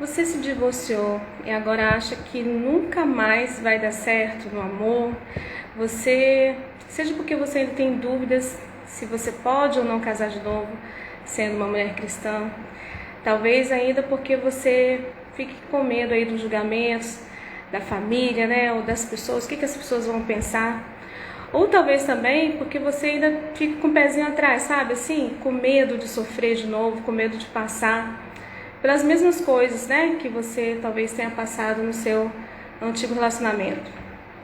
Você se divorciou e agora acha que nunca mais vai dar certo no amor? Seja porque você ainda tem dúvidas se você pode ou não casar de novo, sendo uma mulher cristã. Talvez ainda porque você fique com medo aí dos julgamentos da família, né, ou das pessoas, o que as pessoas vão pensar. Ou talvez também porque você ainda fica com o pezinho atrás, sabe, assim, com medo de sofrer de novo, com medo de passar pelas mesmas coisas, né, que você talvez tenha passado no seu antigo relacionamento.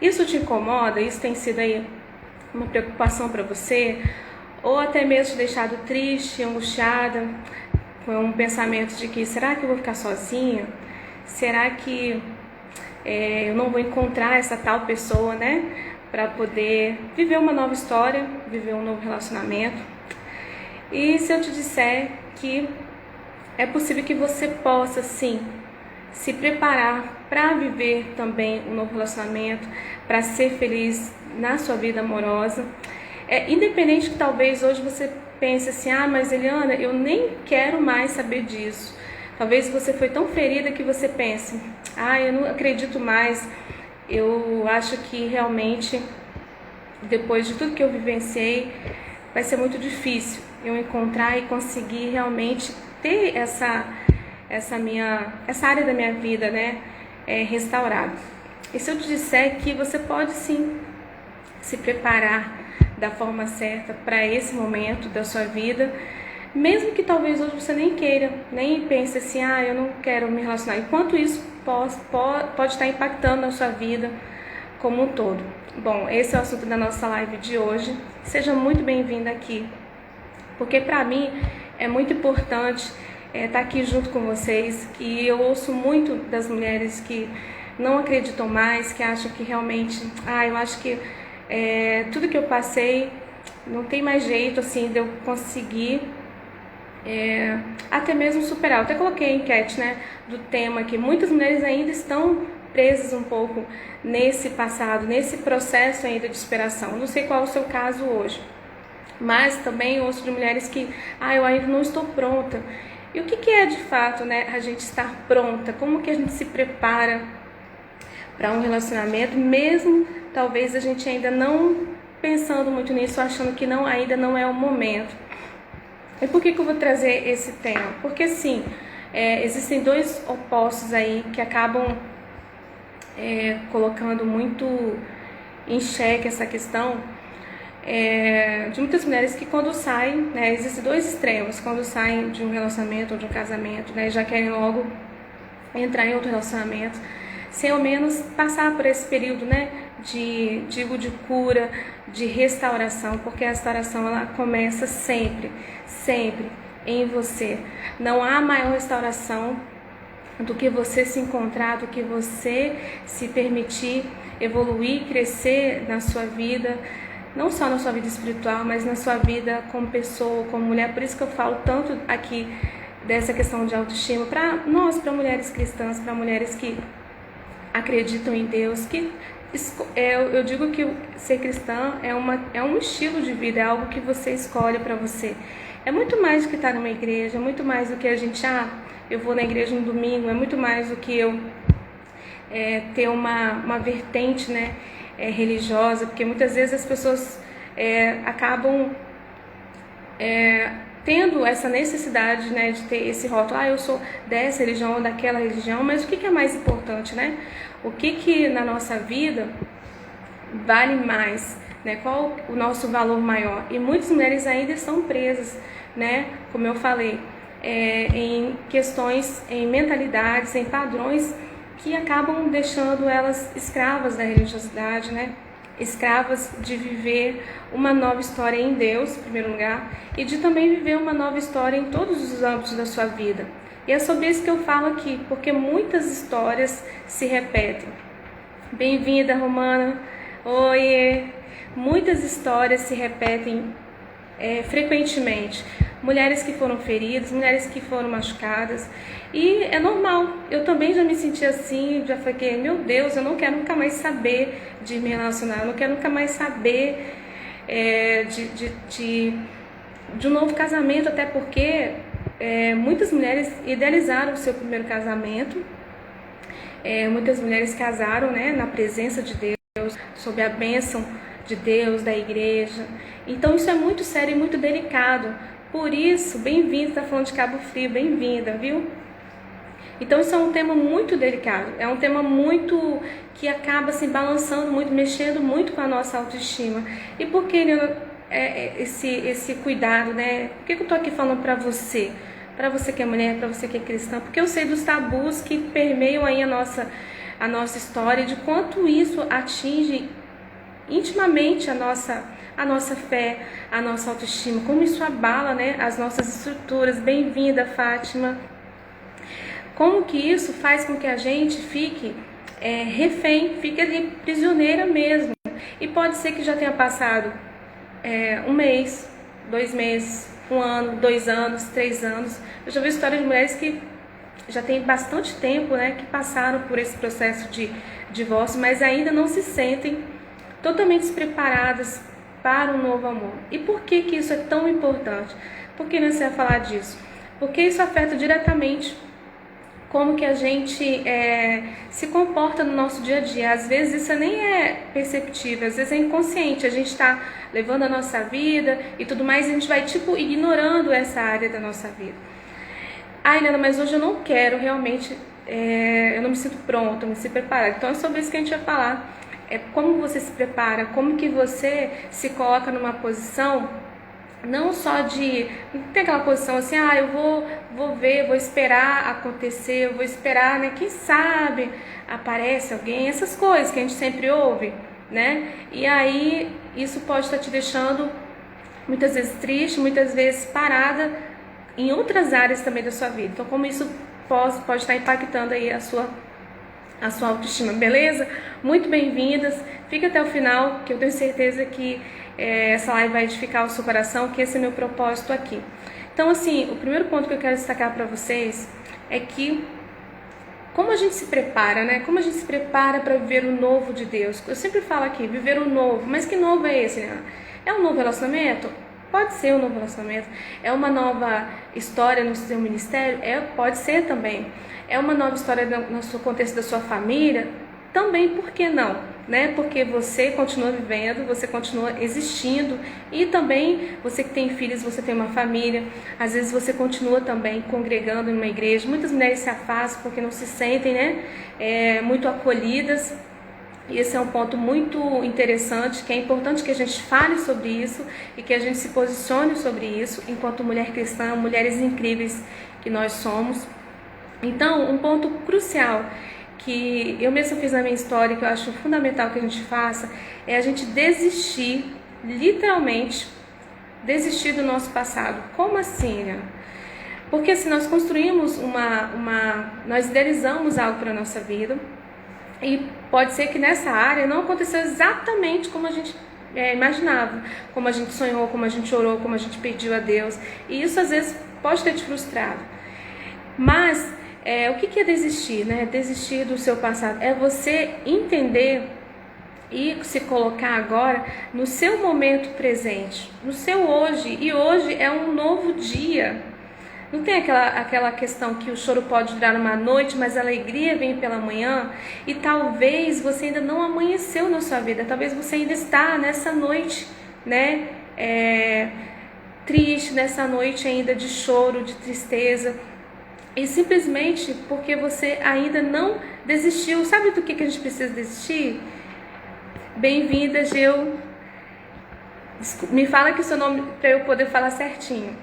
Isso te incomoda? Isso tem sido aí uma preocupação para você? Ou até mesmo te deixado triste, angustiada, com um pensamento de que será que eu vou ficar sozinha? Será que eu não vou encontrar essa tal pessoa, né, para poder viver uma nova história, viver um novo relacionamento? E se eu te disser que é possível que você possa, sim, se preparar para viver também um novo relacionamento, para ser feliz na sua vida amorosa. Independente que talvez hoje você pense assim, mas Eliana, eu nem quero mais saber disso. Talvez você foi tão ferida que você pense, eu não acredito mais, eu acho que realmente, depois de tudo que eu vivenciei, vai ser muito difícil eu encontrar e conseguir realmente ter essa área da minha vida, né, restaurada. E se eu te disser que você pode sim se preparar da forma certa para esse momento da sua vida, mesmo que talvez hoje você nem queira, nem pense assim, eu não quero me relacionar, enquanto isso pode estar impactando na sua vida como um todo. Bom, esse é o assunto da nossa live de hoje. Seja muito bem-vinda aqui, porque para mim é muito importante estar aqui junto com vocês, que eu ouço muito das mulheres que não acreditam mais, que acham que realmente, eu acho que tudo que eu passei não tem mais jeito assim de eu conseguir até mesmo superar. Eu até coloquei a enquete, né, do tema, que muitas mulheres ainda estão presas um pouco nesse passado, nesse processo ainda de superação. Não sei qual é o seu caso hoje, mas também ouço de mulheres que eu ainda não estou pronta. E o que é de fato, né, a gente estar pronta? Como que a gente se prepara para um relacionamento, mesmo talvez a gente ainda não pensando muito nisso, achando que ainda não é o momento. E por que eu vou trazer esse tema? Porque sim, existem dois opostos aí que acabam colocando muito em xeque essa questão de muitas mulheres que quando saem, né, existem dois extremos, quando saem de um relacionamento ou de um casamento, né, já querem logo entrar em outro relacionamento, sem ao menos passar por esse período, né, de cura, de restauração, porque a restauração ela começa sempre em você. Não há maior restauração do que você se encontrar, do que você se permitir evoluir, crescer na sua vida, não só na sua vida espiritual, mas na sua vida como pessoa, como mulher. Por isso que eu falo tanto aqui dessa questão de autoestima para nós, para mulheres cristãs, para mulheres que acreditam em Deus, que eu digo que ser cristã é um estilo de vida, é algo que você escolhe para você. É muito mais do que estar numa igreja, é muito mais do que a gente, eu vou na igreja no domingo, é muito mais do que eu ter uma vertente, né, religiosa, porque muitas vezes as pessoas acabam tendo essa necessidade, né, de ter esse rótulo, eu sou dessa religião ou daquela religião, mas o que é mais importante, né? O que na nossa vida vale mais, né? Qual o nosso valor maior? E muitas mulheres ainda estão presas, né, como eu falei, em questões, em mentalidades, em padrões que acabam deixando elas escravas da religiosidade, né? Escravas de viver uma nova história em Deus, em primeiro lugar, e de também viver uma nova história em todos os âmbitos da sua vida. E é sobre isso que eu falo aqui, porque muitas histórias se repetem. Bem-vinda, Romana. Oiê! Muitas histórias se repetem frequentemente. Mulheres que foram feridas, mulheres que foram machucadas. E é normal, eu também já me senti assim, já fiquei, meu Deus, eu não quero nunca mais saber de me relacionar, eu não quero nunca mais saber de um novo casamento, até porque muitas mulheres idealizaram o seu primeiro casamento, muitas mulheres casaram, né, na presença de Deus, sob a bênção de Deus, da igreja. Então isso é muito sério e muito delicado. Por isso, bem-vindo, tá falando de Cabo Frio, bem-vinda, viu? Então isso é um tema muito delicado, é um tema muito que acaba se balançando muito, mexendo muito com a nossa autoestima. E por que esse cuidado, né? Por que eu tô aqui falando para você que é mulher, para você que é cristã? Porque eu sei dos tabus que permeiam aí a nossa história, de quanto isso atinge intimamente a nossa fé, a nossa autoestima, como isso abala, né, as nossas estruturas. Bem-vinda, Fátima. Como que isso faz com que a gente fique refém, fique ali prisioneira mesmo. E pode ser que já tenha passado 1 mês, 2 meses, 1 ano, 2 anos, 3 anos. Eu já vi histórias de mulheres que já tem bastante tempo, né, que passaram por esse processo de divórcio, mas ainda não se sentem totalmente preparadas para um novo amor. E por que que isso é tão importante? Por que não se vai falar disso? Porque isso afeta diretamente como que a gente se comporta no nosso dia a dia. Às vezes isso nem é perceptível, às vezes é inconsciente. A gente está levando a nossa vida e tudo mais, e a gente vai ignorando essa área da nossa vida. Helena, mas hoje eu não quero realmente, eu não me sinto pronta, não me sinto preparada. Então é sobre isso que a gente vai falar. Como você se prepara, como que você se coloca numa posição, não só de, não tem aquela posição assim, eu vou ver, vou esperar acontecer, eu vou esperar, né, quem sabe aparece alguém, essas coisas que a gente sempre ouve, né, e aí isso pode estar te deixando muitas vezes triste, muitas vezes parada em outras áreas também da sua vida. Então como isso pode estar impactando aí a sua autoestima, beleza? Muito bem-vindas, fica até o final, que eu tenho certeza que essa live vai edificar o seu coração, que esse é meu propósito aqui. Então assim, o primeiro ponto que eu quero destacar para vocês é que como a gente se prepara, né? Como a gente se prepara para viver o novo de Deus. Eu sempre falo aqui, viver o novo, mas que novo é esse, né? É um novo relacionamento? Pode ser um novo relacionamento. É uma nova história no seu ministério? Pode ser também. É uma nova história no contexto da sua família? Também, por que não? Né? Porque você continua vivendo, você continua existindo, e também você que tem filhos, você tem uma família, às vezes você continua também congregando em uma igreja. Muitas mulheres se afastam porque não se sentem, né, muito acolhidas. E esse é um ponto muito interessante, que é importante que a gente fale sobre isso e que a gente se posicione sobre isso, enquanto mulher cristã, mulheres incríveis que nós somos. Então, um ponto crucial que eu mesma fiz na minha história, que eu acho fundamental que a gente faça, é a gente desistir, literalmente, desistir do nosso passado. Como assim, né? Porque assim, nós construímos nós idealizamos algo para a nossa vida, e pode ser que nessa área não aconteceu exatamente como a gente imaginava, como a gente sonhou, como a gente orou, como a gente pediu a Deus, e isso às vezes pode ter te frustrado. Mas o que é desistir, né? Desistir do seu passado é você entender e se colocar agora no seu momento presente, no seu hoje. E hoje é um novo dia. Não tem aquela questão que o choro pode durar uma noite, mas a alegria vem pela manhã. E talvez você ainda não amanheceu na sua vida, talvez você ainda está nessa noite, né, triste, nessa noite ainda de choro, de tristeza. E simplesmente porque você ainda não desistiu. Sabe do que a gente precisa desistir? Bem-vinda, Geu. Me fala aqui o seu nome para eu poder falar certinho.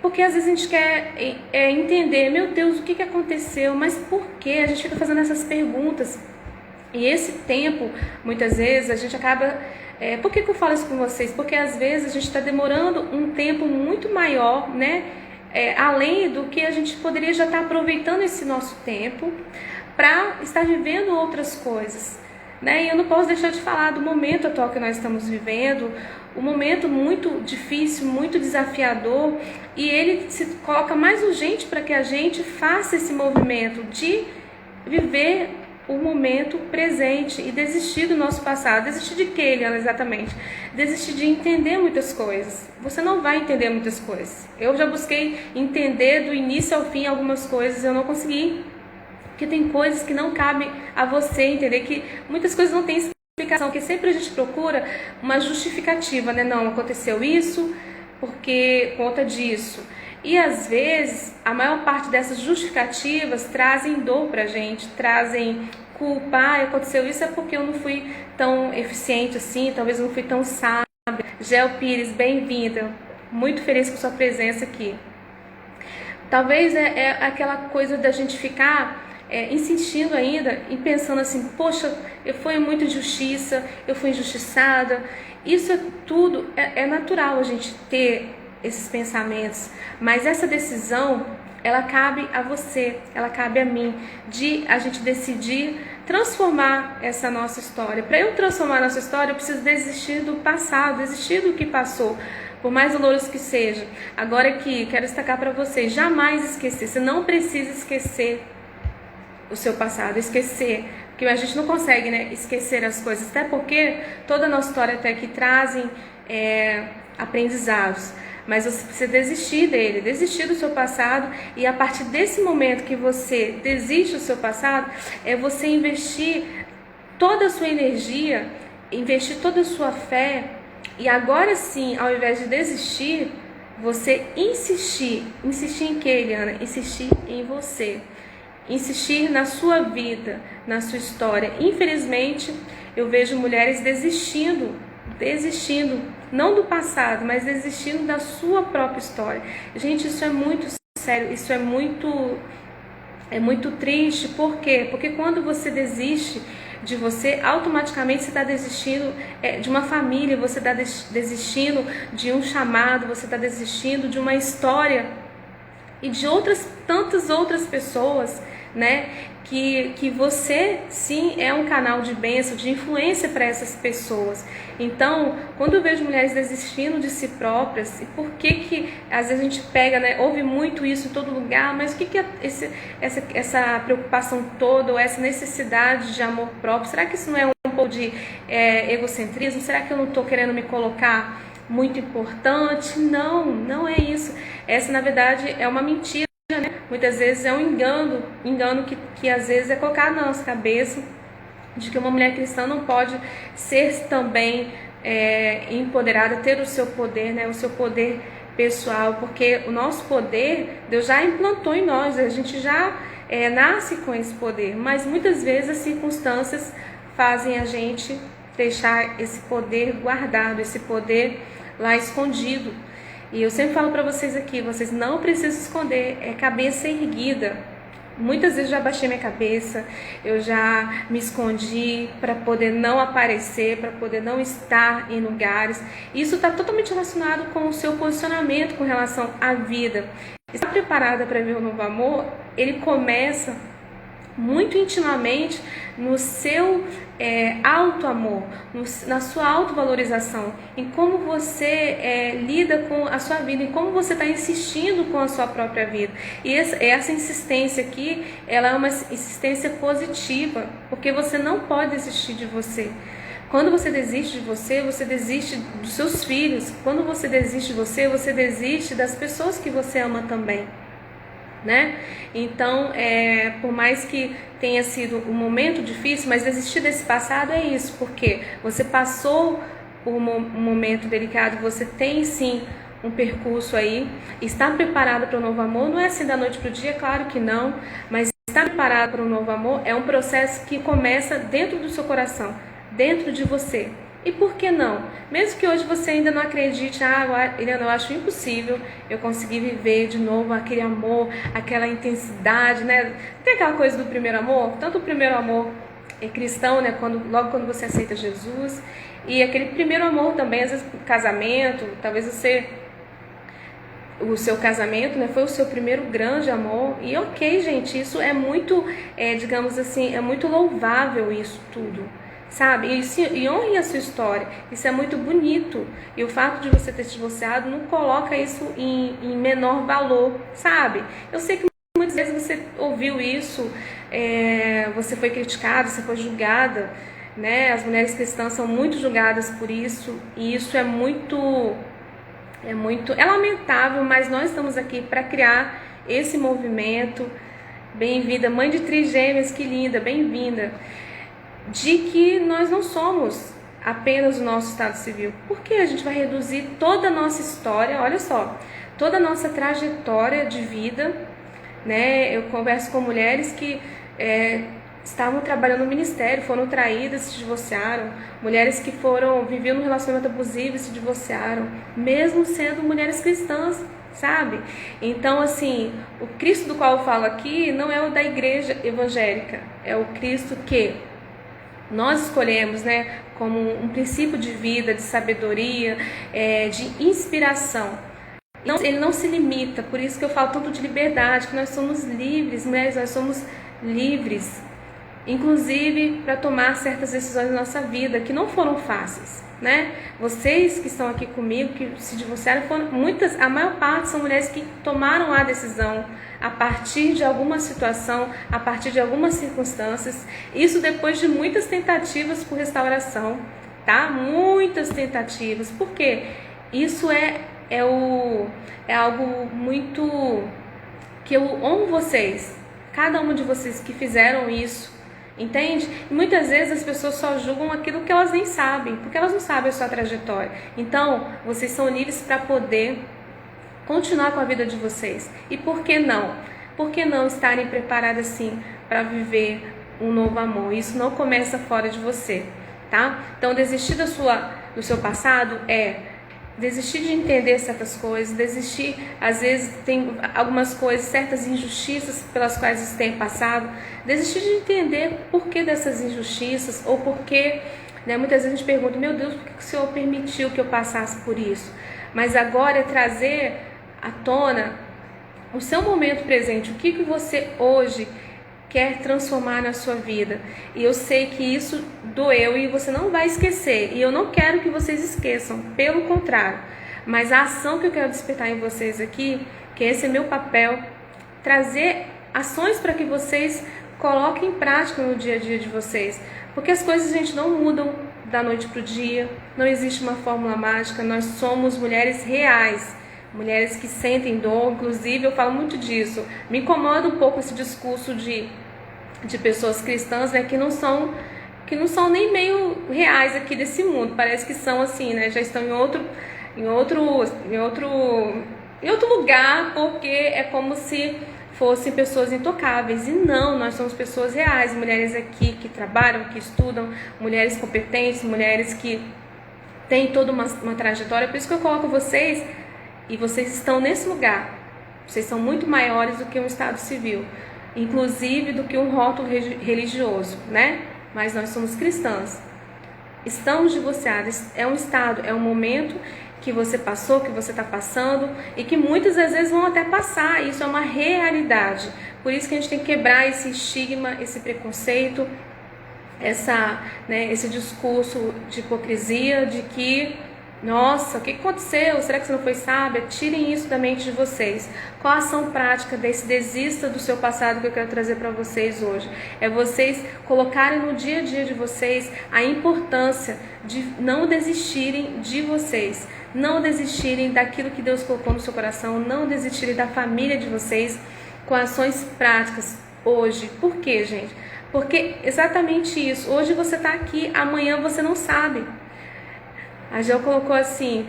Porque às vezes a gente quer entender, meu Deus, o que aconteceu, mas por que? A gente fica fazendo essas perguntas. E esse tempo, muitas vezes, a gente acaba... por que eu falo isso com vocês? Porque às vezes a gente está demorando um tempo muito maior, né? Além do que a gente poderia já estar aproveitando esse nosso tempo para estar vivendo outras coisas, né? E eu não posso deixar de falar do momento atual que nós estamos vivendo, um momento muito difícil, muito desafiador, e ele se coloca mais urgente para que a gente faça esse movimento de viver o momento presente e desistir do nosso passado. Desistir de quê, Eliana, exatamente? Desistir de entender muitas coisas. Você não vai entender muitas coisas. Eu já busquei entender do início ao fim algumas coisas, eu não consegui. Porque tem coisas que não cabem a você entender, que muitas coisas não têm explicação, porque sempre a gente procura uma justificativa, né? Não, aconteceu isso porque conta disso. E às vezes, a maior parte dessas justificativas trazem dor pra gente, trazem culpa. Ah, aconteceu isso é porque eu não fui tão eficiente assim, talvez eu não fui tão sábia. Gel Pires, bem-vinda. Muito feliz com sua presença aqui. Talvez é aquela coisa da gente ficar insistindo ainda e pensando assim, poxa, eu fui muito injustiça, eu fui injustiçada. Isso é tudo, é natural a gente ter esses pensamentos, mas essa decisão, ela cabe a você, ela cabe a mim, de a gente decidir transformar essa nossa história. Para eu transformar a nossa história, eu preciso desistir do passado, desistir do que passou, por mais doloroso que seja. Agora aqui, quero destacar para vocês, jamais esquecer, você não precisa esquecer o seu passado, esquecer, porque a gente não consegue, né, esquecer as coisas, até porque toda a nossa história até aqui trazem aprendizados. Mas você precisa desistir dele, desistir do seu passado, e a partir desse momento que você desiste do seu passado, é você investir toda a sua energia, investir toda a sua fé, e agora sim, ao invés de desistir, você insistir em que, Eliana? Insistir em você, insistir na sua vida, na sua história. Infelizmente, eu vejo mulheres desistindo, não do passado, mas desistindo da sua própria história. Gente, isso é muito sério, isso é muito triste. Por quê? Porque quando você desiste de você, automaticamente você está desistindo de uma família, você está desistindo de um chamado, você está desistindo de uma história e de tantas outras pessoas, né? Que você sim é um canal de bênção, de influência para essas pessoas. Então, quando eu vejo mulheres desistindo de si próprias, e por que às vezes a gente pega, né, ouve muito isso em todo lugar, mas o que é essa preocupação toda, ou essa necessidade de amor próprio? Será que isso não é um pouco de egocentrismo? Será que eu não estou querendo me colocar muito importante? Não é isso. Essa, na verdade, é uma mentira, né? Muitas vezes é um engano que às vezes é colocado na nossa cabeça, de que uma mulher cristã não pode ser também empoderada, ter o seu poder, né? O seu poder pessoal, porque o nosso poder, Deus já implantou em nós, a gente já nasce com esse poder, mas muitas vezes as circunstâncias fazem a gente deixar esse poder guardado, esse poder lá escondido. E eu sempre falo para vocês aqui, vocês não precisam esconder, é cabeça erguida. Muitas vezes eu já baixei minha cabeça, eu já me escondi para poder não aparecer, para poder não estar em lugares. Isso está totalmente relacionado com o seu posicionamento com relação à vida. Está preparada para ver o novo amor? Ele começa muito intimamente no seu auto-amor, na sua autovalorização, em como você lida com a sua vida, em como você está insistindo com a sua própria vida. E essa insistência aqui, ela é uma insistência positiva, porque você não pode desistir de você. Quando você desiste de você desiste dos seus filhos. Quando você desiste de você desiste das pessoas que você ama também, né? Então, por mais que tenha sido um momento difícil, mas desistir desse passado é isso, porque você passou por um momento delicado, você tem sim um percurso aí, está preparado para o novo amor. Não é assim da noite para o dia, claro que não, mas estar preparado para o novo amor é um processo que começa dentro do seu coração, dentro de você. E por que não? Mesmo que hoje você ainda não acredite, Eliana, eu acho impossível eu conseguir viver de novo aquele amor, aquela intensidade, né? Tem aquela coisa do primeiro amor, tanto o primeiro amor cristão, né? Logo quando você aceita Jesus, e aquele primeiro amor também, às vezes casamento, talvez o seu casamento, né, foi o seu primeiro grande amor, e ok, gente, isso é muito, digamos assim, é muito louvável isso tudo. Sabe? E honre a sua história. Isso é muito bonito. E o fato de você ter se divorciado não coloca isso em menor valor, sabe? Eu sei que muitas vezes você ouviu isso, você foi criticada, você foi julgada, né? As mulheres cristãs são muito julgadas por isso, e isso é lamentável, mas nós estamos aqui para criar esse movimento. Bem-vinda, mãe de trigêmeas, que linda, bem-vinda. De que nós não somos apenas o nosso estado civil. Porque a gente vai reduzir toda a nossa história, olha só, toda a nossa trajetória de vida, né? Eu converso com mulheres que estavam trabalhando no ministério, foram traídas, se divorciaram, mulheres que viviam num relacionamento abusivo e se divorciaram, mesmo sendo mulheres cristãs, sabe? Então, assim, o Cristo do qual eu falo aqui não é o da igreja evangélica, é o Cristo que nós escolhemos, né, como um princípio de vida, de sabedoria, de inspiração. Ele não se limita, por isso que eu falo tanto de liberdade, que nós somos livres, mulheres, nós somos livres, inclusive para tomar certas decisões na nossa vida, que não foram fáceis, né? Vocês que estão aqui comigo, que se divorciaram, a maior parte são mulheres que tomaram a decisão a partir de alguma situação, a partir de algumas circunstâncias, isso depois de muitas tentativas por restauração, tá? Muitas tentativas, porque isso é algo muito que eu honro vocês, cada uma de vocês que fizeram isso, entende? E muitas vezes as pessoas só julgam aquilo que elas nem sabem, porque elas não sabem a sua trajetória. Então, vocês são livres para poder continuar com a vida de vocês. E por que não? Por que não estarem preparadas sim para viver um novo amor? Isso não começa fora de você, tá? Então, desistir do seu passado desistir de entender certas coisas, desistir, às vezes tem algumas coisas, certas injustiças pelas quais você tem passado, desistir de entender o porquê dessas injustiças, ou porquê, né, muitas vezes a gente pergunta, meu Deus, por que o Senhor permitiu que eu passasse por isso? Mas agora é trazer à tona o seu momento presente, o que você hoje quer transformar na sua vida. E eu sei que isso doeu e você não vai esquecer. E eu não quero que vocês esqueçam, pelo contrário. Mas a ação que eu quero despertar em vocês aqui, que esse é meu papel, trazer ações para que vocês coloquem em prática no dia a dia de vocês. Porque as coisas, gente, não mudam da noite para o dia. Não existe uma fórmula mágica. Nós somos mulheres reais. Mulheres que sentem dor, inclusive eu falo muito disso. Me incomoda um pouco esse discurso de pessoas cristãs, né, que não são nem reais aqui desse mundo. Parece que são assim, né, já estão em outro lugar, porque é como se fossem pessoas intocáveis. E não, nós somos pessoas reais, mulheres aqui que trabalham, que estudam, mulheres competentes, mulheres que têm toda uma trajetória. Por isso que eu coloco vocês. E vocês estão nesse lugar. Vocês são muito maiores do que um estado civil, inclusive do que um rótulo religioso, né? Mas nós somos cristãs. Estamos divorciadas. É um estado, é um momento que você passou, que você está passando e que muitas das vezes vão até passar. Isso é uma realidade. Por isso que a gente tem que quebrar esse estigma, esse preconceito, esse discurso de hipocrisia, de que nossa, o que aconteceu? Será que você não foi sábia? Tirem isso da mente de vocês. Qual a ação prática desse desista do seu passado que eu quero trazer para vocês hoje? É vocês colocarem no dia a dia de vocês a importância de não desistirem de vocês, não desistirem daquilo que Deus colocou no seu coração, não desistirem da família de vocês com ações práticas hoje. Por quê, gente? Porque exatamente isso. Hoje você está aqui, amanhã você não sabe. A Gel colocou assim,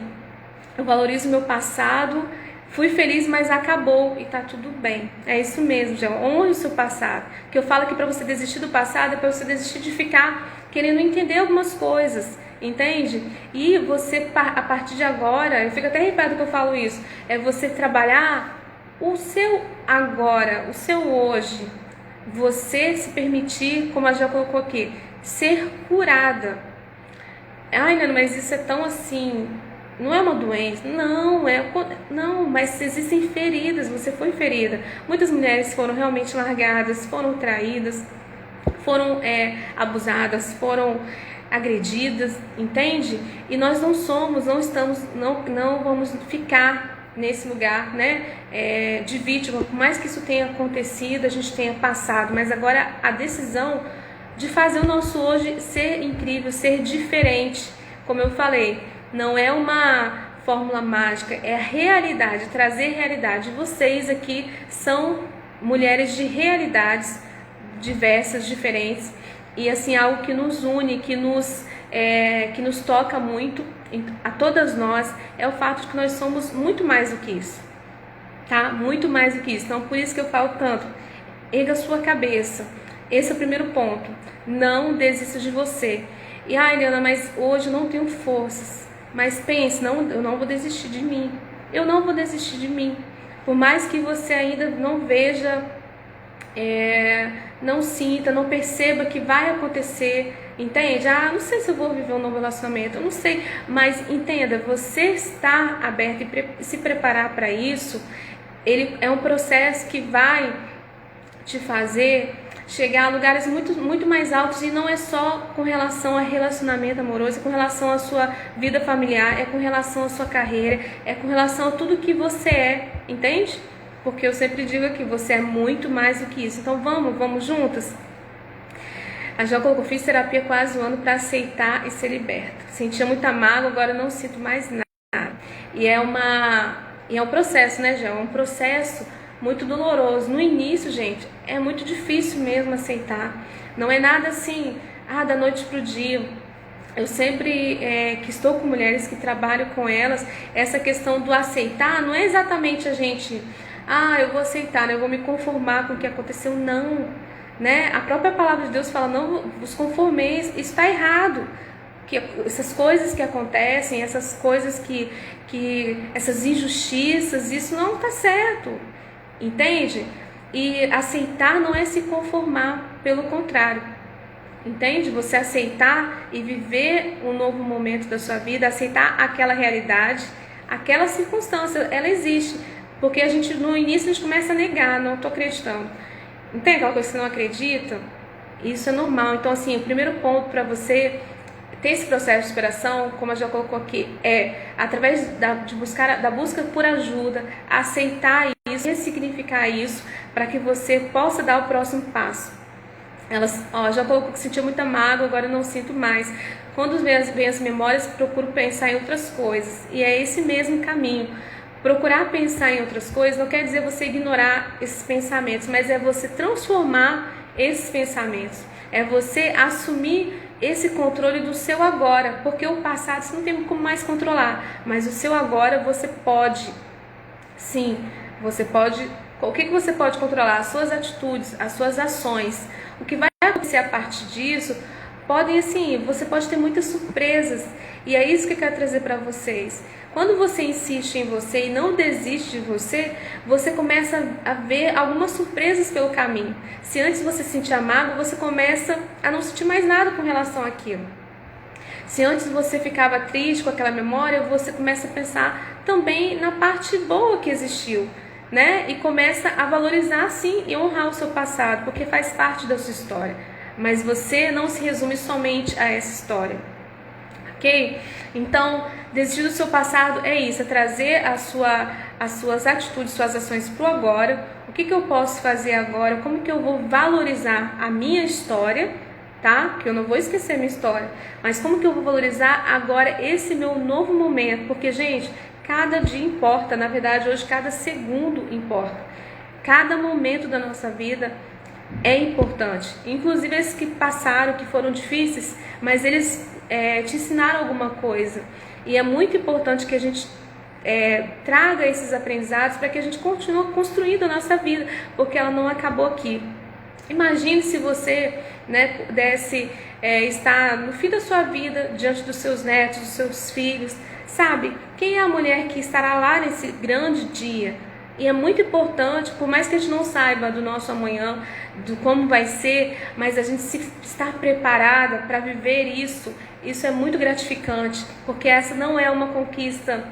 eu valorizo meu passado, fui feliz, mas acabou e tá tudo bem. É isso mesmo, Gel, honre o seu passado. O que eu falo aqui para você desistir do passado é para você desistir de ficar querendo entender algumas coisas, entende? E você, a partir de agora, eu fico até arrepiada que eu falo isso, é você trabalhar o seu agora, o seu hoje. Você se permitir, como a Gel colocou aqui, ser curada. Ai, Nana, mas isso é tão assim, não é uma doença, não, mas existem feridas, você foi ferida. Muitas mulheres foram realmente largadas, foram traídas, foram abusadas, foram agredidas, entende? E nós não vamos ficar nesse lugar, né, de vítima, por mais que isso tenha acontecido, a gente tenha passado, mas agora a decisão de fazer o nosso hoje ser incrível, ser diferente, como eu falei, não é uma fórmula mágica, é a realidade, trazer realidade. Vocês aqui são mulheres de realidades diversas, diferentes, e assim, algo que nos une, que nos toca muito, a todas nós, é o fato de que nós somos muito mais do que isso, tá? Muito mais do que isso. Então, por isso que eu falo tanto, erga a sua cabeça. Esse é o primeiro ponto. Não desista de você. E, Eliana, mas hoje eu não tenho forças. Mas pense, não, eu não vou desistir de mim. Eu não vou desistir de mim. Por mais que você ainda não veja, não sinta, não perceba que vai acontecer, entende? Não sei se eu vou viver um novo relacionamento, eu não sei, mas entenda, você estar aberto e se preparar para isso, ele é um processo que vai te fazer chegar a lugares muito, muito mais altos, e não é só com relação a relacionamento amoroso, é com relação à sua vida familiar, é com relação à sua carreira, é com relação a tudo que você é, entende? Porque eu sempre digo que você é muito mais do que isso. Então vamos juntas? A Jo colocou, fiz terapia quase um ano para aceitar e ser liberta. Sentia muita mágoa, agora não sinto mais nada. E é um processo, né, Jo? É um processo muito doloroso. No início, gente, é muito difícil mesmo aceitar. Não é nada assim, da noite pro dia. Eu sempre que estou com mulheres, que trabalho com elas, essa questão do aceitar não é exatamente a gente, eu vou aceitar, né? Eu vou me conformar com o que aconteceu, não, né? A própria palavra de Deus fala, não vos conformeis, isso está errado. Que essas coisas que acontecem, essas coisas essas injustiças, isso não está certo, entende? E aceitar não é se conformar, pelo contrário, entende? Você aceitar e viver um novo momento da sua vida, aceitar aquela realidade, aquela circunstância, ela existe, porque no início a gente começa a negar, não estou acreditando, entende? Aquela coisa que você não acredita, isso é normal. Então assim, o primeiro ponto para você ter esse processo de superação, como eu já colocou aqui, através da busca por ajuda, aceitar isso, ressignificar isso, para que você possa dar o próximo passo. Elas, já colocou que sentia muita mágoa, agora eu não sinto mais. Quando vem as memórias, procuro pensar em outras coisas, e é esse mesmo caminho. Procurar pensar em outras coisas não quer dizer você ignorar esses pensamentos, mas é você transformar esses pensamentos, é você assumir esse controle do seu agora, porque o passado você não tem como mais controlar, mas o seu agora você pode, sim, você pode. O que você pode controlar? As suas atitudes, as suas ações. O que vai acontecer a partir disso, você pode ter muitas surpresas, e é isso que eu quero trazer para vocês. Quando você insiste em você e não desiste de você, você começa a ver algumas surpresas pelo caminho. Se antes você sentia mágoa, você começa a não sentir mais nada com relação àquilo. Se antes você ficava triste com aquela memória, você começa a pensar também na parte boa que existiu, né? E começa a valorizar sim e honrar o seu passado, porque faz parte da sua história. Mas você não se resume somente a essa história. Ok? Então, desistir do seu passado é isso, é trazer as suas atitudes, suas ações para o agora. O que eu posso fazer agora? Como que eu vou valorizar a minha história, tá? Que eu não vou esquecer a minha história, mas como que eu vou valorizar agora esse meu novo momento? Porque, gente, cada dia importa, na verdade, hoje cada segundo importa. Cada momento da nossa vida é importante, inclusive esses que passaram, que foram difíceis, mas eles te ensinaram alguma coisa, e é muito importante que a gente traga esses aprendizados para que a gente continue construindo a nossa vida, porque ela não acabou aqui. Imagine se você, pudesse estar no fim da sua vida, diante dos seus netos, dos seus filhos, sabe? Quem é a mulher que estará lá nesse grande dia? E é muito importante, por mais que a gente não saiba do nosso amanhã, do como vai ser, mas a gente estar preparada para viver isso é muito gratificante, porque essa não é uma conquista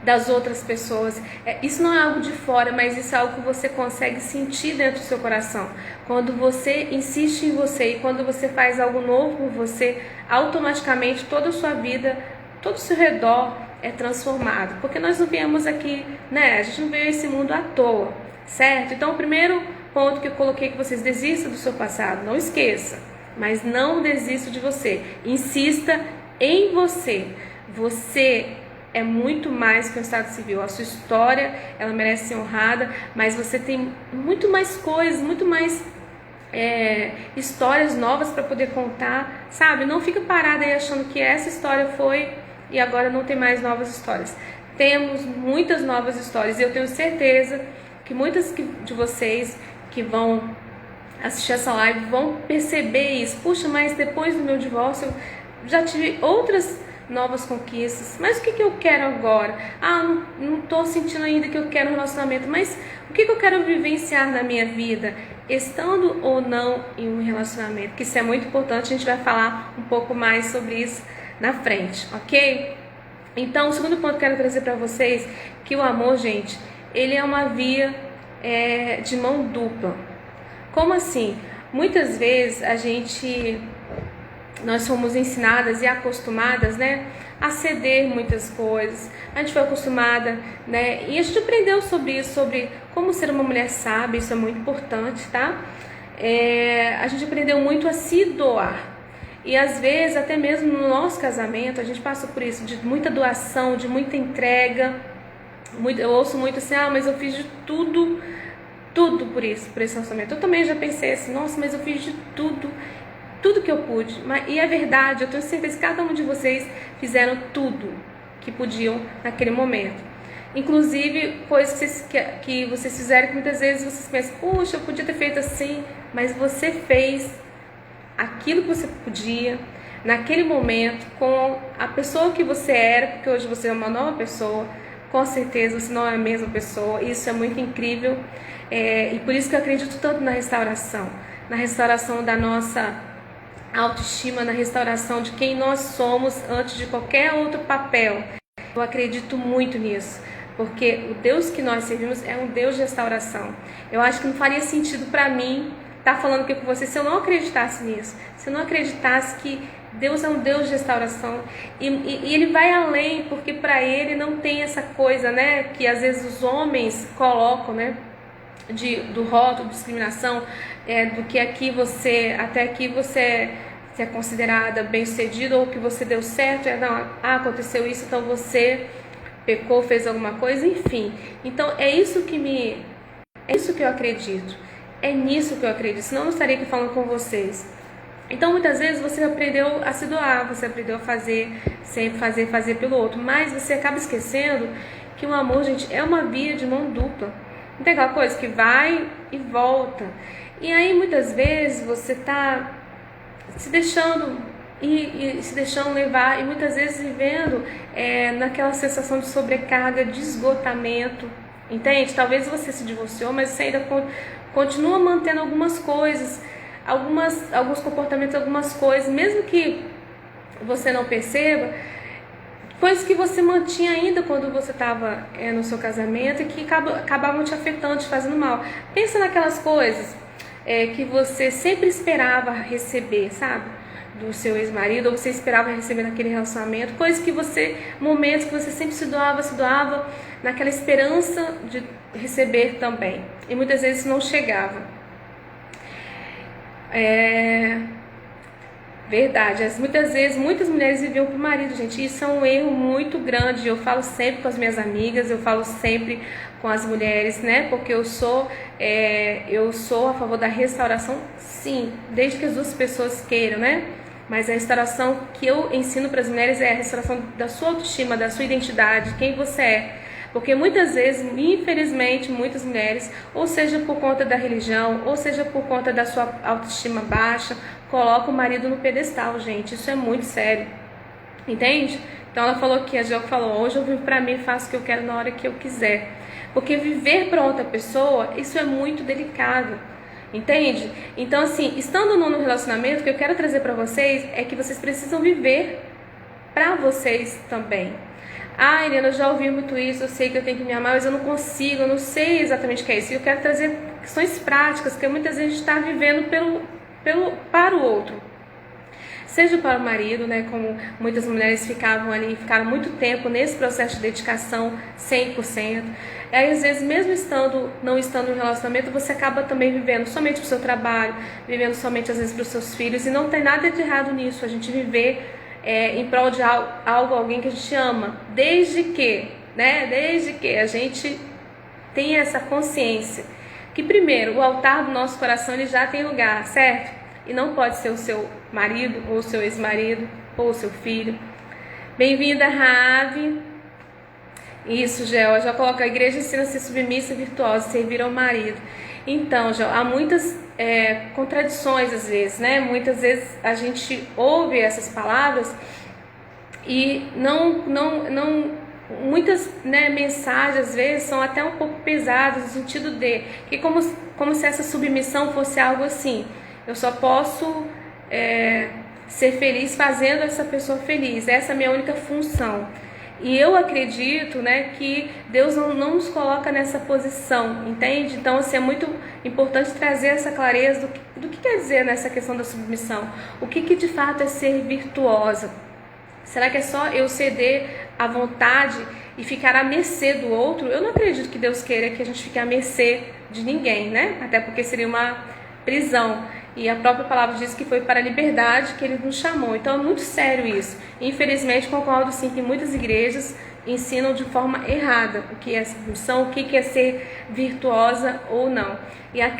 das outras pessoas, isso não é algo de fora, mas isso é algo que você consegue sentir dentro do seu coração. Quando você insiste em você e quando você faz algo novo por você, automaticamente toda a sua vida, todo o seu redor, é transformado, porque nós não viemos aqui, né? A gente não veio a esse mundo à toa, certo? Então, o primeiro ponto que eu coloquei, que vocês desistam do seu passado, não esqueça, mas não desista de você, insista em você. Você é muito mais que um estado civil. A sua história, ela merece ser honrada, mas você tem muito mais coisas, muito mais histórias novas para poder contar, sabe? Não fica parada aí achando que essa história foi e agora não tem mais novas histórias. Temos muitas novas histórias e eu tenho certeza que muitas de vocês que vão assistir essa live vão perceber isso. Puxa, mas depois do meu divórcio eu já tive outras novas conquistas, mas o que eu quero agora? Não estou sentindo ainda que eu quero um relacionamento, mas o que eu quero vivenciar na minha vida, estando ou não em um relacionamento? Que isso é muito importante, a gente vai falar um pouco mais sobre isso na frente, ok? Então, o segundo ponto que eu quero trazer para vocês, que o amor, gente, ele é uma via de mão dupla. Como assim? Muitas vezes nós somos ensinadas e acostumadas, né, a ceder muitas coisas. A gente foi acostumada, né, e a gente aprendeu sobre isso, sobre como ser uma mulher sábia, isso é muito importante, tá? A gente aprendeu muito a se doar. E às vezes, até mesmo no nosso casamento, a gente passa por isso, de muita doação, de muita entrega. Eu ouço muito assim, mas eu fiz de tudo por esse relacionamento. Eu também já pensei assim, nossa, mas eu fiz de tudo que eu pude. E é verdade, eu tenho certeza que cada um de vocês fizeram tudo que podiam naquele momento. Inclusive, coisas que vocês fizeram que muitas vezes vocês pensam, puxa, eu podia ter feito assim, mas você fez aquilo que você podia, naquele momento, com a pessoa que você era, porque hoje você é uma nova pessoa, com certeza você não é a mesma pessoa, isso é muito incrível, e por isso que eu acredito tanto na restauração da nossa autoestima, na restauração de quem nós somos antes de qualquer outro papel. Eu acredito muito nisso, porque o Deus que nós servimos é um Deus de restauração. Eu acho que não faria sentido para mim estar falando aqui com você se eu não acreditasse nisso, se eu não acreditasse que Deus é um Deus de restauração e Ele vai além, porque para Ele não tem essa coisa, né, que às vezes os homens colocam, né, do rótulo, de discriminação, do que até aqui você é considerada bem-sucedida, ou que você deu certo, aconteceu isso, então você pecou, fez alguma coisa, enfim. Então é isso que eu acredito, é nisso que eu acredito, senão eu não estaria aqui falando com vocês. Então muitas vezes você aprendeu a se doar, você aprendeu a fazer, sempre fazer pelo outro, mas você acaba esquecendo que o amor, gente, é uma via de mão dupla. Não tem aquela coisa que vai e volta. E aí muitas vezes você está se deixando e se deixando levar, e muitas vezes vivendo naquela sensação de sobrecarga, de esgotamento, entende? Talvez você se divorciou, mas você ainda continua mantendo algumas coisas, alguns comportamentos, algumas coisas, mesmo que você não perceba, coisas que você mantinha ainda quando você estava no seu casamento e que acabavam te afetando, te fazendo mal. Pensa naquelas coisas que você sempre esperava receber, sabe? Do seu ex-marido, ou você esperava receber naquele relacionamento, momentos que você sempre se doava, naquela esperança de receber também. E muitas vezes não chegava. Verdade, muitas vezes muitas mulheres viviam pro marido, gente, isso é um erro muito grande. Eu falo sempre com as minhas amigas, eu falo sempre com as mulheres, né, porque eu sou a favor da restauração, sim, desde que as duas pessoas queiram, né, mas a restauração que eu ensino para as mulheres é a restauração da sua autoestima, da sua identidade, quem você é. Porque muitas vezes, infelizmente, muitas mulheres, ou seja por conta da religião, ou seja por conta da sua autoestima baixa, colocam o marido no pedestal, gente. Isso é muito sério. Entende? Então ela falou que a Geo falou, hoje eu vivo pra mim, faço o que eu quero na hora que eu quiser. Porque viver para outra pessoa, isso é muito delicado. Entende? Então assim, estando no relacionamento, o que eu quero trazer para vocês é que vocês precisam viver para vocês também. Helena, eu já ouvi muito isso, eu sei que eu tenho que me amar, mas eu não consigo, eu não sei exatamente o que é isso. E eu quero trazer questões práticas, que muitas vezes a gente está vivendo para o outro. seja para o marido, né, como muitas mulheres ficaram ali, ficaram muito tempo nesse processo de dedicação 100%. Aí, às vezes, mesmo não estando no relacionamento, você acaba também vivendo somente para o seu trabalho, vivendo somente, às vezes, para os seus filhos, e não tem nada de errado nisso, a gente viver em prol de algo, alguém que a gente ama, desde que a gente tenha essa consciência que, primeiro, o altar do nosso coração ele já tem lugar, certo? E não pode ser o seu marido, ou o seu ex-marido, ou o seu filho. Bem-vinda, Ravi. Isso, Gel, já coloca: a igreja ensina a ser submissa e virtuosa, servir ao marido. Então, Gel, há muitas contradições às vezes, né? Muitas vezes a gente ouve essas palavras e muitas, né, mensagens às vezes são até um pouco pesadas, no sentido de que como se essa submissão fosse algo assim: eu só posso ser feliz fazendo essa pessoa feliz, essa é a minha única função. E eu acredito, né, que Deus não nos coloca nessa posição, entende? Então, assim, é muito importante trazer essa clareza do que quer dizer nessa questão da submissão. O que de fato é ser virtuosa? Será que é só eu ceder à vontade e ficar à mercê do outro? Eu não acredito que Deus queira que a gente fique à mercê de ninguém, né? Até porque seria uma prisão. E a própria palavra diz que foi para a liberdade que Ele nos chamou. Então é muito sério isso. Infelizmente, concordo sim que muitas igrejas ensinam de forma errada o que é submissão, o que é ser virtuosa ou não. E a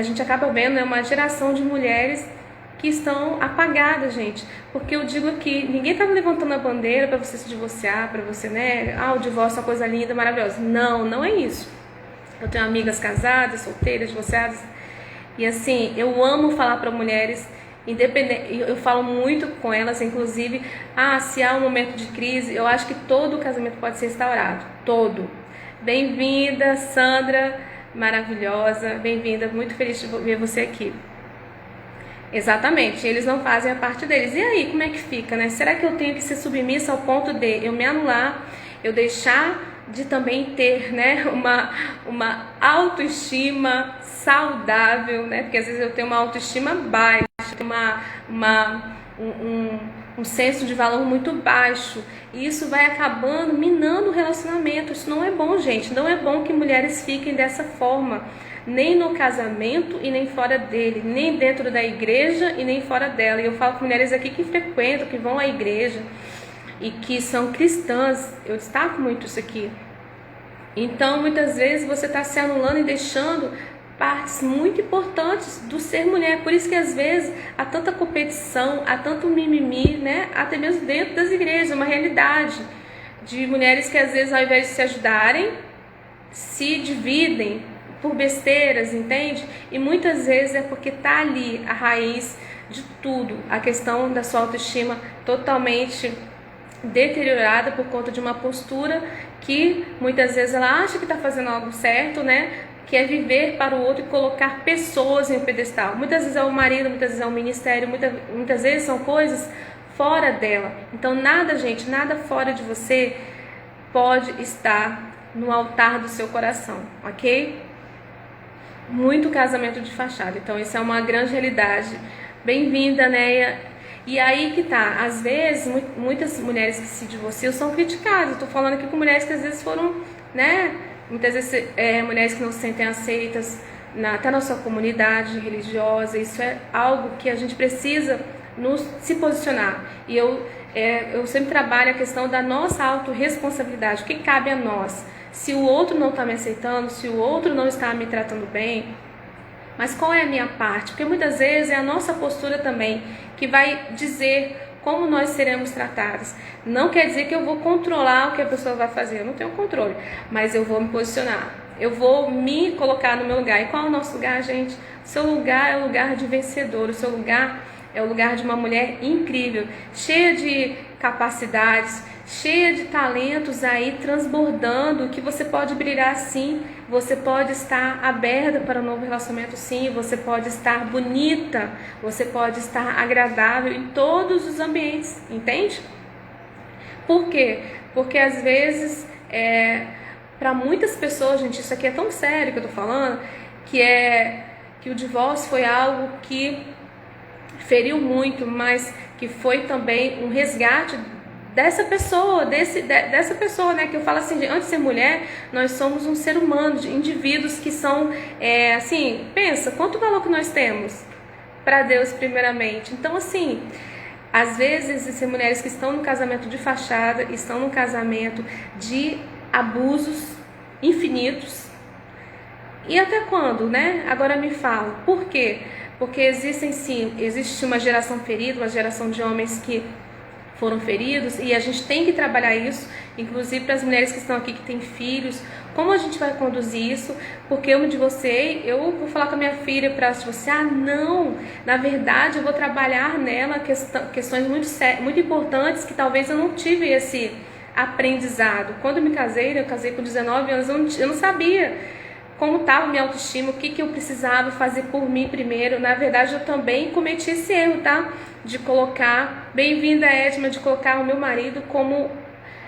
gente acaba vendo, né, uma geração de mulheres que estão apagadas, gente. Porque eu digo aqui, ninguém está levantando a bandeira para você se divorciar, para você, né? O divórcio é uma coisa linda, maravilhosa. Não, não é isso. Eu tenho amigas casadas, solteiras, divorciadas. E assim, eu amo falar para mulheres, independente, eu falo muito com elas, inclusive, se há um momento de crise, eu acho que todo o casamento pode ser restaurado, todo. Bem-vinda, Sandra, maravilhosa, bem-vinda, muito feliz de ver você aqui. Exatamente, eles não fazem a parte deles. E aí, como é que fica, né? Será que eu tenho que ser submissa ao ponto de eu me anular, eu deixar de também ter, né, uma autoestima saudável, né? Porque às vezes eu tenho uma autoestima baixa, um senso de valor muito baixo, e isso vai acabando minando o relacionamento. Isso não é bom, gente. Não é bom que mulheres fiquem dessa forma, nem no casamento e nem fora dele, nem dentro da igreja e nem fora dela. E eu falo com mulheres aqui que frequentam, que vão à igreja e que são cristãs, eu destaco muito isso aqui. Então, muitas vezes você está se anulando e deixando partes muito importantes do ser mulher. Por isso que às vezes há tanta competição, há tanto mimimi, né? Até mesmo dentro das igrejas, uma realidade de mulheres que às vezes, ao invés de se ajudarem, se dividem por besteiras, entende? E muitas vezes é porque está ali a raiz de tudo, a questão da sua autoestima totalmente deteriorada por conta de uma postura que muitas vezes ela acha que está fazendo algo certo, né? Que é viver para o outro e colocar pessoas em um pedestal. Muitas vezes é o marido, muitas vezes é o ministério, muitas vezes são coisas fora dela. Então nada, gente, nada fora de você pode estar no altar do seu coração, ok? Muito casamento de fachada. Então isso é uma grande realidade. Bem-vinda, Neia. E aí que tá, às vezes, muitas mulheres que se divorciam são criticadas. Eu tô falando aqui com mulheres que às vezes foram, né, muitas vezes mulheres que não se sentem aceitas até na sua comunidade religiosa. Isso é algo que a gente precisa se posicionar. E eu sempre trabalho a questão da nossa autorresponsabilidade, o que cabe a nós. Se o outro não está me aceitando, se o outro não está me tratando bem, mas qual é a minha parte? Porque muitas vezes é a nossa postura também que vai dizer como nós seremos tratadas. Não quer dizer que eu vou controlar o que a pessoa vai fazer, eu não tenho controle, mas eu vou me posicionar, eu vou me colocar no meu lugar. E qual é o nosso lugar, gente? O seu lugar é o lugar de vencedor, o seu lugar é o lugar de uma mulher incrível, cheia de capacidades, cheia de talentos aí transbordando, que você pode brilhar sim, você pode estar aberta para um novo relacionamento sim, você pode estar bonita, você pode estar agradável em todos os ambientes, entende? Por quê? Porque às vezes, para muitas pessoas, gente, isso aqui é tão sério que eu tô falando, que o divórcio foi algo que feriu muito, mas que foi também um resgate dessa pessoa, dessa pessoa, né? Que eu falo assim, antes de ser mulher, nós somos um ser humano, de indivíduos que são, assim, pensa, quanto valor que nós temos para Deus primeiramente. Então, assim, às vezes existem mulheres que estão no casamento de fachada, estão no casamento de abusos infinitos. E até quando, né? Agora me fala, por quê? Porque existe uma geração ferida, uma geração de homens que foram feridos, e a gente tem que trabalhar isso, inclusive para as mulheres que estão aqui, que têm filhos, como a gente vai conduzir isso, porque eu me divorciei, eu vou falar com a minha filha para você, não, na verdade eu vou trabalhar nela questões muito importantes que talvez eu não tive esse aprendizado. Quando eu me casei, eu casei com 19 anos, eu não sabia como estava minha autoestima, o que eu precisava fazer por mim primeiro. Na verdade, eu também cometi esse erro, tá? De colocar, bem-vinda Edma, de colocar o meu marido como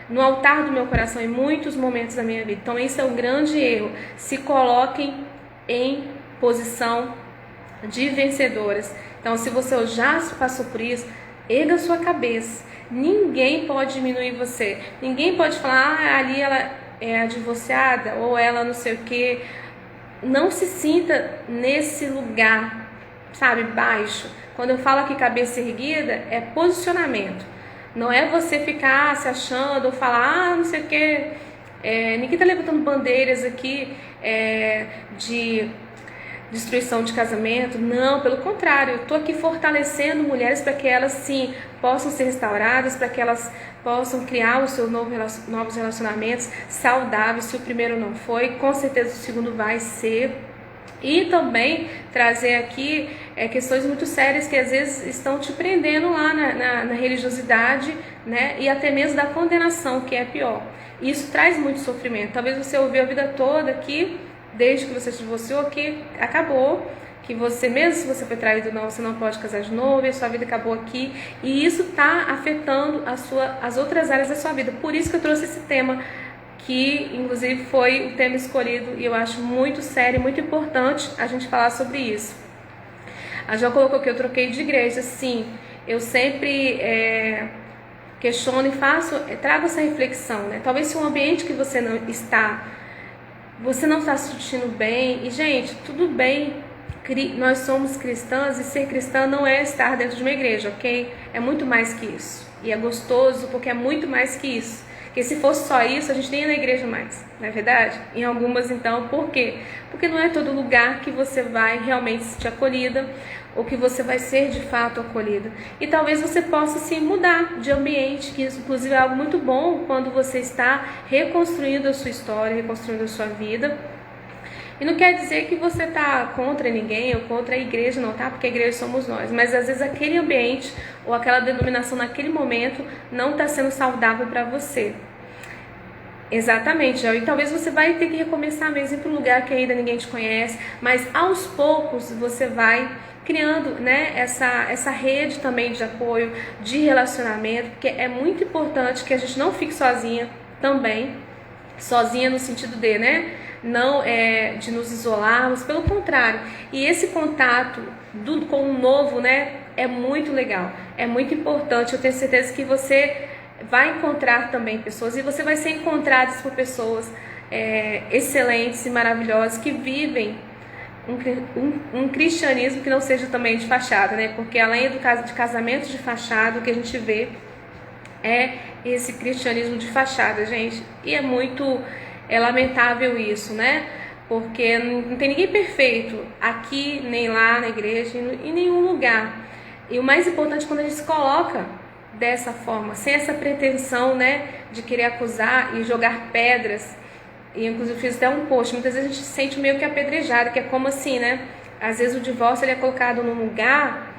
no altar do meu coração em muitos momentos da minha vida. Então, esse é um grande erro. Se coloquem em posição de vencedoras. Então, se você já passou por isso, erga sua cabeça. Ninguém pode diminuir você. Ninguém pode falar, ali ela é a divorciada, ou ela não sei o que. Não se sinta nesse lugar, sabe, baixo. Quando eu falo aqui cabeça erguida, é posicionamento. Não é você ficar se achando ou falar, não sei o que. Ninguém tá levantando bandeiras aqui de destruição de casamento. Não, pelo contrário, eu tô aqui fortalecendo mulheres para que elas sim possam ser restauradas, para que elas possam criar os seus novos relacionamentos saudáveis. Se o primeiro não foi, com certeza o segundo vai ser. E também trazer aqui questões muito sérias que às vezes estão te prendendo lá na religiosidade, né? E até mesmo da condenação, que é pior. Isso traz muito sofrimento. Talvez você ouviu a vida toda que, desde que você se divorciou, que acabou, que você, mesmo se você foi traído, não, você não pode casar de novo, e a sua vida acabou aqui, e isso está afetando as outras áreas da sua vida. Por isso que eu trouxe esse tema, que inclusive foi o tema escolhido, e eu acho muito sério, muito importante a gente falar sobre isso. A Jo colocou que eu troquei de igreja. Sim, eu sempre questiono e trago essa reflexão, né? Talvez se um ambiente que você não está se sentindo bem, e gente, tudo bem, nós somos cristãs, e ser cristã não é estar dentro de uma igreja, ok? É muito mais que isso, e é gostoso porque é muito mais que isso, porque se fosse só isso, a gente nem ia na igreja mais, não é verdade? Em algumas então, por quê? Porque não é todo lugar que você vai realmente se sentir acolhida, ou que você vai ser de fato acolhida. E talvez você possa se mudar de ambiente, que isso inclusive é algo muito bom quando você está reconstruindo a sua história, reconstruindo a sua vida. E não quer dizer que você está contra ninguém ou contra a igreja, não, tá? Porque a igreja somos nós. Mas às vezes aquele ambiente ou aquela denominação naquele momento não está sendo saudável para você. Exatamente, e talvez você vai ter que recomeçar mesmo para um lugar que ainda ninguém te conhece, mas aos poucos você vai criando, né, essa rede também de apoio, de relacionamento, porque é muito importante que a gente não fique sozinha também, sozinha no sentido de, né, não de nos isolarmos, pelo contrário. E esse contato com o novo, né, é muito legal, é muito importante. Eu tenho certeza que você vai encontrar também pessoas, e você vai ser encontrado por pessoas excelentes e maravilhosas que vivem um cristianismo que não seja também de fachada, né? Porque além de casamento de fachada, o que a gente vê é esse cristianismo de fachada, gente. E é lamentável isso, né? Porque não tem ninguém perfeito aqui, nem lá na igreja, em nenhum lugar. E o mais importante, quando a gente se coloca dessa forma, sem essa pretensão, né, de querer acusar e jogar pedras. E inclusive fiz até um post, muitas vezes a gente se sente meio que apedrejado, que é como assim, né? Às vezes o divórcio ele é colocado num lugar,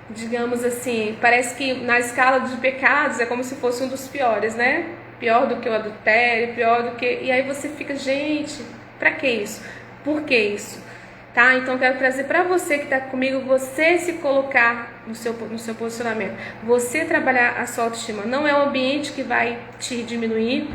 digamos assim, parece que na escala de pecados é como se fosse um dos piores, né? Pior do que o adultério, pior do que... E aí você fica, gente, pra que isso? Por que isso? Tá? Então eu quero trazer para você que está comigo, você se colocar no seu posicionamento, você trabalhar a sua autoestima. Não é o ambiente que vai te diminuir,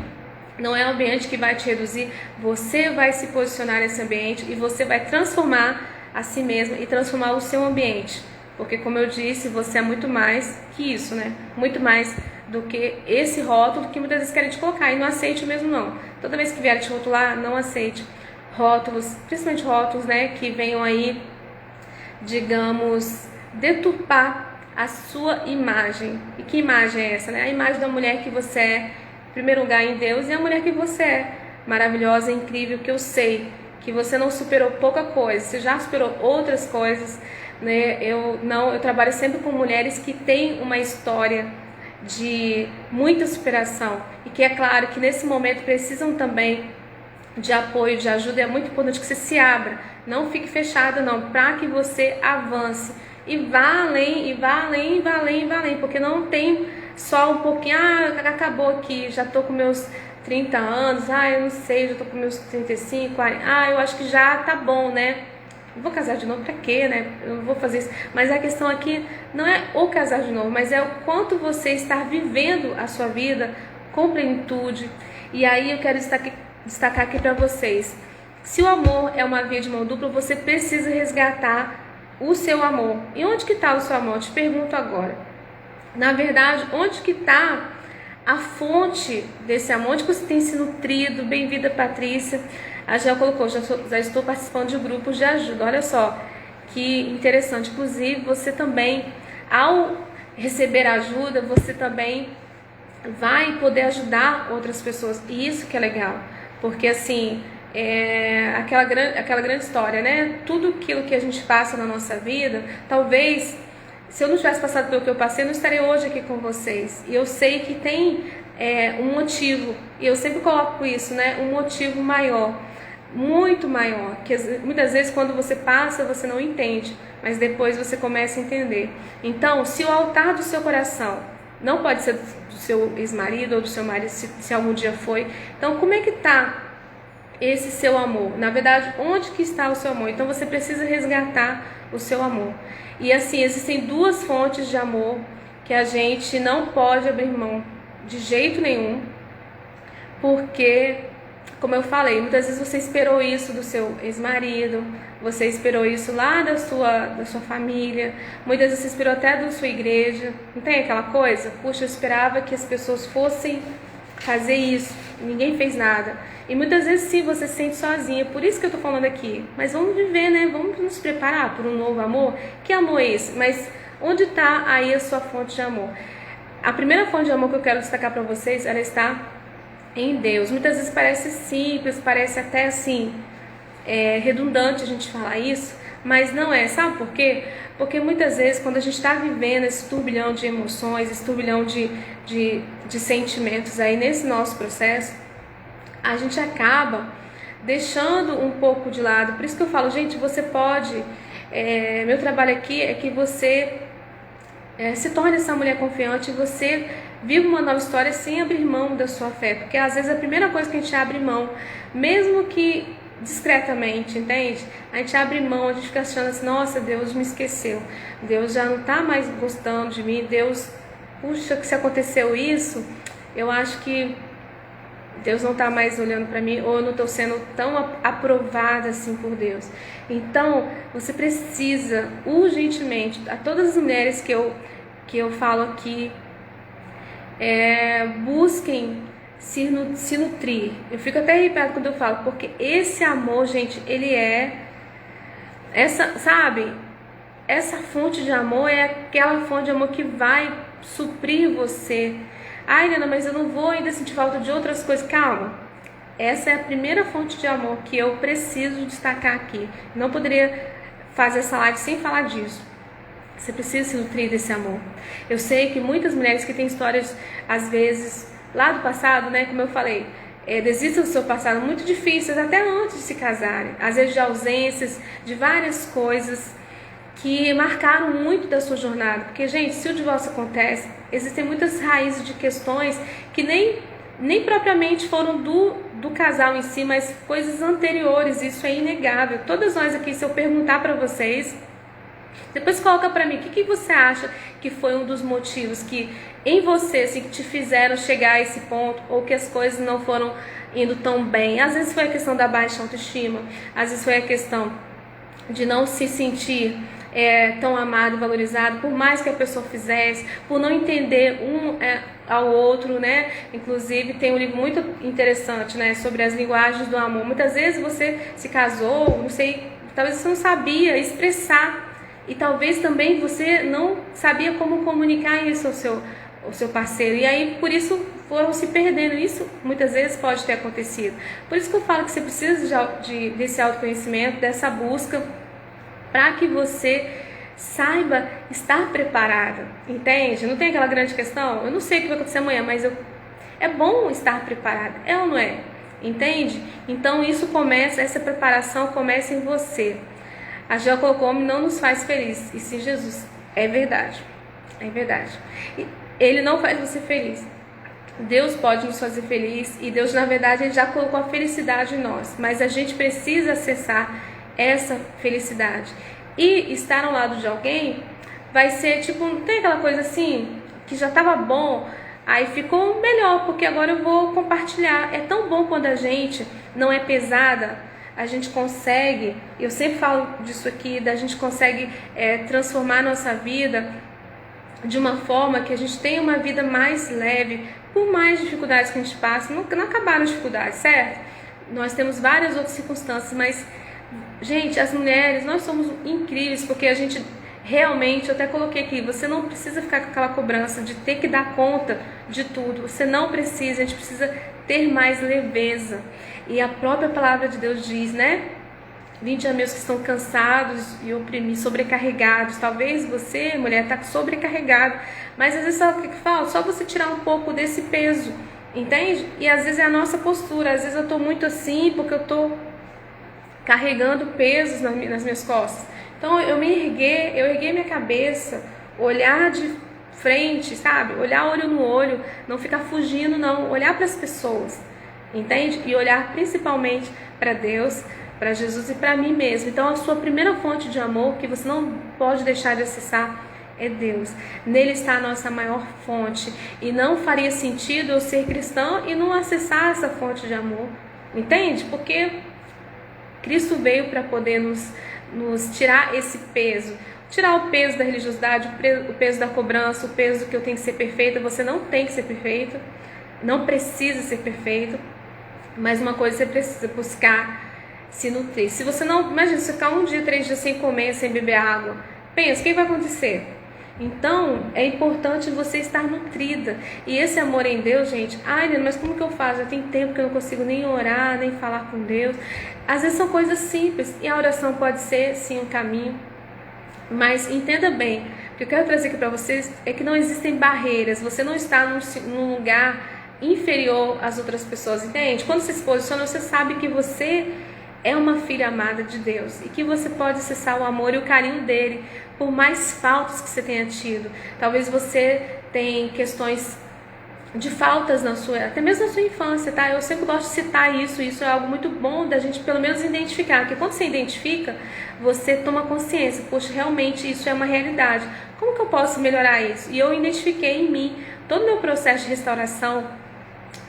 não é o ambiente que vai te reduzir. Você vai se posicionar nesse ambiente e você vai transformar a si mesma e transformar o seu ambiente, Porque, como eu disse, você é muito mais que isso, né? Muito mais do que esse rótulo que muitas vezes querem te colocar. E não aceite mesmo, não. Toda vez que vier te rotular, não aceite rótulos, principalmente rótulos, né? Que venham aí, digamos, deturpar a sua imagem. E que imagem é essa, né? A imagem da mulher que você é, em primeiro lugar, em Deus, e a mulher que você é. Maravilhosa, incrível, que eu sei que você não superou pouca coisa, você já superou outras coisas, né? Eu trabalho sempre com mulheres que têm uma história de muita superação e que é claro que nesse momento precisam também de apoio, de ajuda. É muito importante que você se abra, não fique fechada não, para que você avance e vá além, e vá além, e vá além, e vá além, porque não tem só um pouquinho, acabou aqui, já tô com meus 30 anos, eu não sei, já tô com meus 35, 40, eu acho que já tá bom, né? Não vou casar de novo pra quê, né? Eu não vou fazer isso. Mas a questão aqui não é o casar de novo, mas é o quanto você está vivendo a sua vida com plenitude. E aí eu quero destacar aqui pra vocês. Se o amor é uma via de mão dupla, você precisa resgatar o seu amor. E onde que está o seu amor? Eu te pergunto agora. Na verdade, onde que está a fonte desse amor? Onde você tem se nutrido? Bem-vinda, Patrícia. A Gel colocou, já estou participando de grupos de ajuda. Olha só, que interessante. Inclusive, você também, ao receber ajuda, você também vai poder ajudar outras pessoas. E isso que é legal. Porque, assim, aquela grande história, né? Tudo aquilo que a gente passa na nossa vida, talvez, se eu não tivesse passado pelo que eu passei, eu não estaria hoje aqui com vocês. E eu sei que tem um motivo, e eu sempre coloco isso, né? Um motivo maior, muito maior, que muitas vezes quando você passa, você não entende, mas depois você começa a entender. Então, se o altar do seu coração não pode ser do seu ex-marido ou do seu marido, se algum dia foi, então como é que está esse seu amor? Na verdade, onde que está o seu amor? Então você precisa resgatar o seu amor. E assim, existem duas fontes de amor que a gente não pode abrir mão de jeito nenhum, porque, como eu falei, muitas vezes você esperou isso do seu ex-marido, você esperou isso lá da sua família, muitas vezes você esperou até da sua igreja. Não tem aquela coisa? Puxa, eu esperava que as pessoas fossem fazer isso, ninguém fez nada. E muitas vezes sim, você se sente sozinha, por isso que eu tô falando aqui. Mas vamos viver, né? Vamos nos preparar por um novo amor. Que amor é esse? Mas onde está aí a sua fonte de amor? A primeira fonte de amor que eu quero destacar para vocês, ela está em Deus. Muitas vezes parece simples, parece até assim, redundante a gente falar isso, mas não é. Sabe por quê? Porque muitas vezes quando a gente está vivendo esse turbilhão de emoções, esse turbilhão de sentimentos aí nesse nosso processo, a gente acaba deixando um pouco de lado. Por isso que eu falo, gente, você pode, meu trabalho aqui é que você se torne essa mulher confiante e você viva uma nova história sem abrir mão da sua fé, porque às vezes a primeira coisa que a gente abre mão, mesmo que discretamente, entende? A gente abre mão, a gente fica achando assim, nossa, Deus me esqueceu, Deus já não está mais gostando de mim, Deus, puxa, que se aconteceu isso, eu acho que Deus não está mais olhando para mim, ou eu não estou sendo tão aprovada assim por Deus. Então, você precisa urgentemente, a todas as mulheres que eu falo aqui, busquem se nutrir. Eu fico até arrepiada quando eu falo, porque esse amor, gente, ele sabe? Essa fonte de amor é aquela fonte de amor que vai suprir você. Ai, Nana, mas eu não vou ainda sentir falta de outras coisas. Calma. Essa é a primeira fonte de amor que eu preciso destacar aqui. Não poderia fazer essa live sem falar disso. Você precisa se nutrir desse amor. Eu sei que muitas mulheres que têm histórias, às vezes, lá do passado, né, como eu falei, desistem do seu passado muito difíceis, até antes de se casarem. Às vezes de ausências, de várias coisas que marcaram muito da sua jornada. Porque, gente, se o divórcio acontece, existem muitas raízes de questões que nem propriamente foram do casal em si, mas coisas anteriores. Isso é inegável. Todas nós aqui, se eu perguntar para vocês, depois coloca para mim, o que você acha que foi um dos motivos que em você, assim, que te fizeram chegar a esse ponto, ou que as coisas não foram indo tão bem? Às vezes foi a questão da baixa autoestima, às vezes foi a questão de não se sentir tão amado e valorizado, por mais que a pessoa fizesse, por não entender ao outro, né? Inclusive tem um livro muito interessante, né, sobre as linguagens do amor. Muitas vezes você se casou, não sei, talvez você não sabia expressar, e talvez também você não sabia como comunicar isso ao seu parceiro, e aí por isso foram se perdendo. Isso muitas vezes pode ter acontecido. Por isso que eu falo que você precisa desse autoconhecimento, dessa busca, para que você saiba estar preparada, entende? Não tem aquela grande questão, eu não sei o que vai acontecer amanhã, mas é bom estar preparada, é ou não é? Entende? Então essa preparação começa em você. A Gel colocou: homem não nos faz feliz, e sim Jesus. É verdade, é verdade. Ele não faz você feliz. Deus pode nos fazer feliz, e Deus, na verdade, Ele já colocou a felicidade em nós, mas a gente precisa acessar essa felicidade. E estar ao lado de alguém vai ser tipo, não tem aquela coisa assim, que já estava bom, aí ficou melhor, porque agora eu vou compartilhar. É tão bom quando a gente não é pesada, a gente consegue, eu sempre falo disso aqui, da gente consegue transformar a nossa vida de uma forma que a gente tenha uma vida mais leve, por mais dificuldades que a gente passa. Não acabaram as dificuldades, certo? Nós temos várias outras circunstâncias, mas, gente, as mulheres, nós somos incríveis, porque a gente realmente, eu até coloquei aqui, você não precisa ficar com aquela cobrança de ter que dar conta de tudo. Você não precisa, a gente precisa ter mais leveza. E a própria palavra de Deus diz, né? Vinde a meus que estão cansados e oprimidos, sobrecarregados. Talvez você, mulher, está sobrecarregado, mas às vezes sabe o que falta? Só você tirar um pouco desse peso, entende? E às vezes é a nossa postura. Às vezes eu estou muito assim porque eu estou carregando pesos nas minhas costas. Então eu erguei minha cabeça, olhar de frente, sabe? Olhar olho no olho, não ficar fugindo, não. Olhar para as pessoas, entende? E olhar principalmente para Deus, para Jesus e para mim mesmo. Então a sua primeira fonte de amor, que você não pode deixar de acessar, é Deus. Nele está a nossa maior fonte. E não faria sentido eu ser cristã e não acessar essa fonte de amor, entende? Porque Cristo veio para poder nos tirar esse peso, tirar o peso da religiosidade, o peso da cobrança, o peso do que eu tenho que ser perfeita. Você não tem que ser perfeito, não precisa ser perfeito, mas uma coisa você precisa buscar se nutrir. Se você não, imagina, você ficar 1 dia, 3 dias sem comer, sem beber água, pensa, o que vai acontecer? Então, é importante você estar nutrida. E esse amor em Deus, gente, ai, Nena, mas como que eu faço? Já tem tempo que eu não consigo nem orar, nem falar com Deus. Às vezes são coisas simples, e a oração pode ser, sim, um caminho. Mas entenda bem, o que eu quero trazer aqui para vocês é que não existem barreiras. Você não está num lugar inferior às outras pessoas, entende? Quando você se posiciona, você sabe que você é uma filha amada de Deus e que você pode acessar o amor e o carinho dele, por mais faltas que você tenha tido. Talvez você tenha questões de faltas até mesmo na sua infância, tá? Eu sempre gosto de citar isso é algo muito bom da gente pelo menos identificar, porque quando você identifica, você toma consciência, poxa, realmente isso é uma realidade, como que eu posso melhorar isso? E eu identifiquei em mim todo o meu processo de restauração,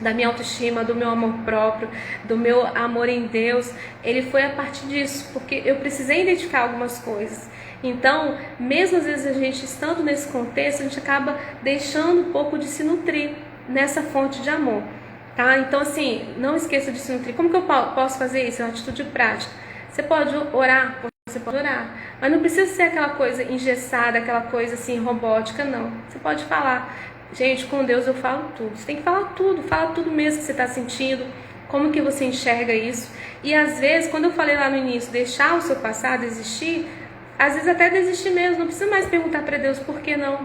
da minha autoestima, do meu amor próprio, do meu amor em Deus. Ele foi a partir disso, porque eu precisei identificar algumas coisas. Então, mesmo às vezes a gente estando nesse contexto, a gente acaba deixando um pouco de se nutrir nessa fonte de amor, tá? Então, assim, não esqueça de se nutrir. Como que eu posso fazer isso? É uma atitude prática. Você pode orar, mas não precisa ser aquela coisa engessada, aquela coisa assim robótica, não. Você pode falar. Gente, com Deus eu falo tudo. Você tem que falar tudo, fala tudo mesmo que você está sentindo, como que você enxerga isso. E às vezes, quando eu falei lá no início, deixar o seu passado existir, às vezes até desistir mesmo, não precisa mais perguntar para Deus por que não,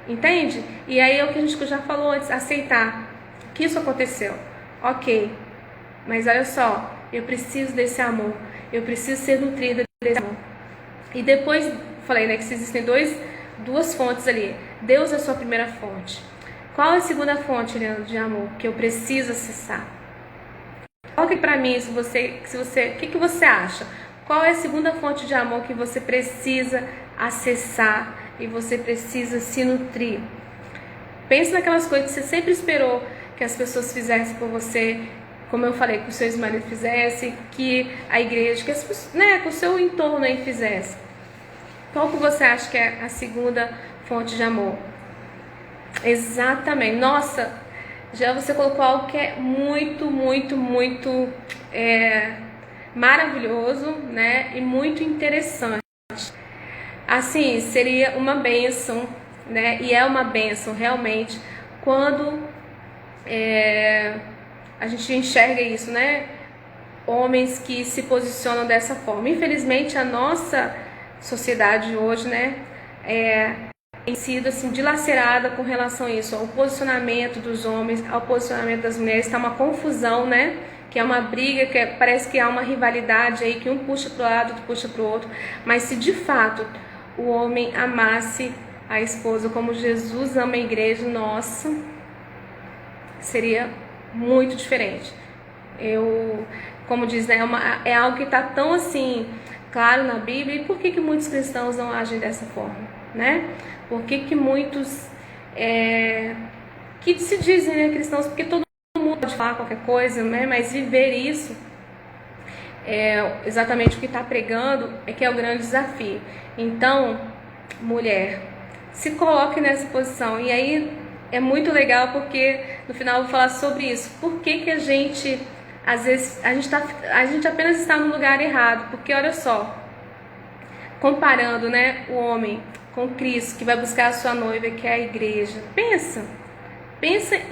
entende? E aí é o que a gente já falou antes, aceitar que isso aconteceu, ok, mas olha só, eu preciso desse amor, eu preciso ser nutrida desse amor. E depois, falei, né, que existem duas fontes ali. Deus é a sua primeira fonte. Qual é a segunda fonte, Leandro, de amor que eu preciso acessar? Coloque para mim, o que você acha? Qual é a segunda fonte de amor que você precisa acessar e você precisa se nutrir? Pense naquelas coisas que você sempre esperou que as pessoas fizessem por você, como eu falei, que os seus maridos fizessem, que a igreja, que as pessoas, né, que o seu entorno aí fizesse. Qual que você acha que é a segunda fonte de amor? Exatamente. Nossa, já você colocou algo que é muito, muito, muito maravilhoso, né? E muito interessante. Assim, seria uma bênção, né? E é uma bênção realmente quando a gente enxerga isso, né? Homens que se posicionam dessa forma. Infelizmente, a nossa sociedade hoje, né, tem sido assim dilacerada com relação a isso, ao posicionamento dos homens, ao posicionamento das mulheres. Está uma confusão, né? Que é uma briga, parece que há uma rivalidade aí, que um puxa para o lado, outro puxa para o outro. Mas se de fato o homem amasse a esposa como Jesus ama a igreja, nossa, seria muito diferente. Como diz, né, é algo que está tão assim claro na Bíblia. E por que muitos cristãos não agem dessa forma, né? Por que muitos que se dizem, né, cristãos, porque todo mundo pode falar qualquer coisa, né? Mas viver isso exatamente o que está pregando que é o grande desafio. Então, mulher, se coloque nessa posição. E aí é muito legal porque no final eu vou falar sobre isso. Por que a gente, às vezes, a gente apenas está no lugar errado? Porque olha só, comparando, né, o homem com Cristo, que vai buscar a sua noiva, que é a igreja. Pensa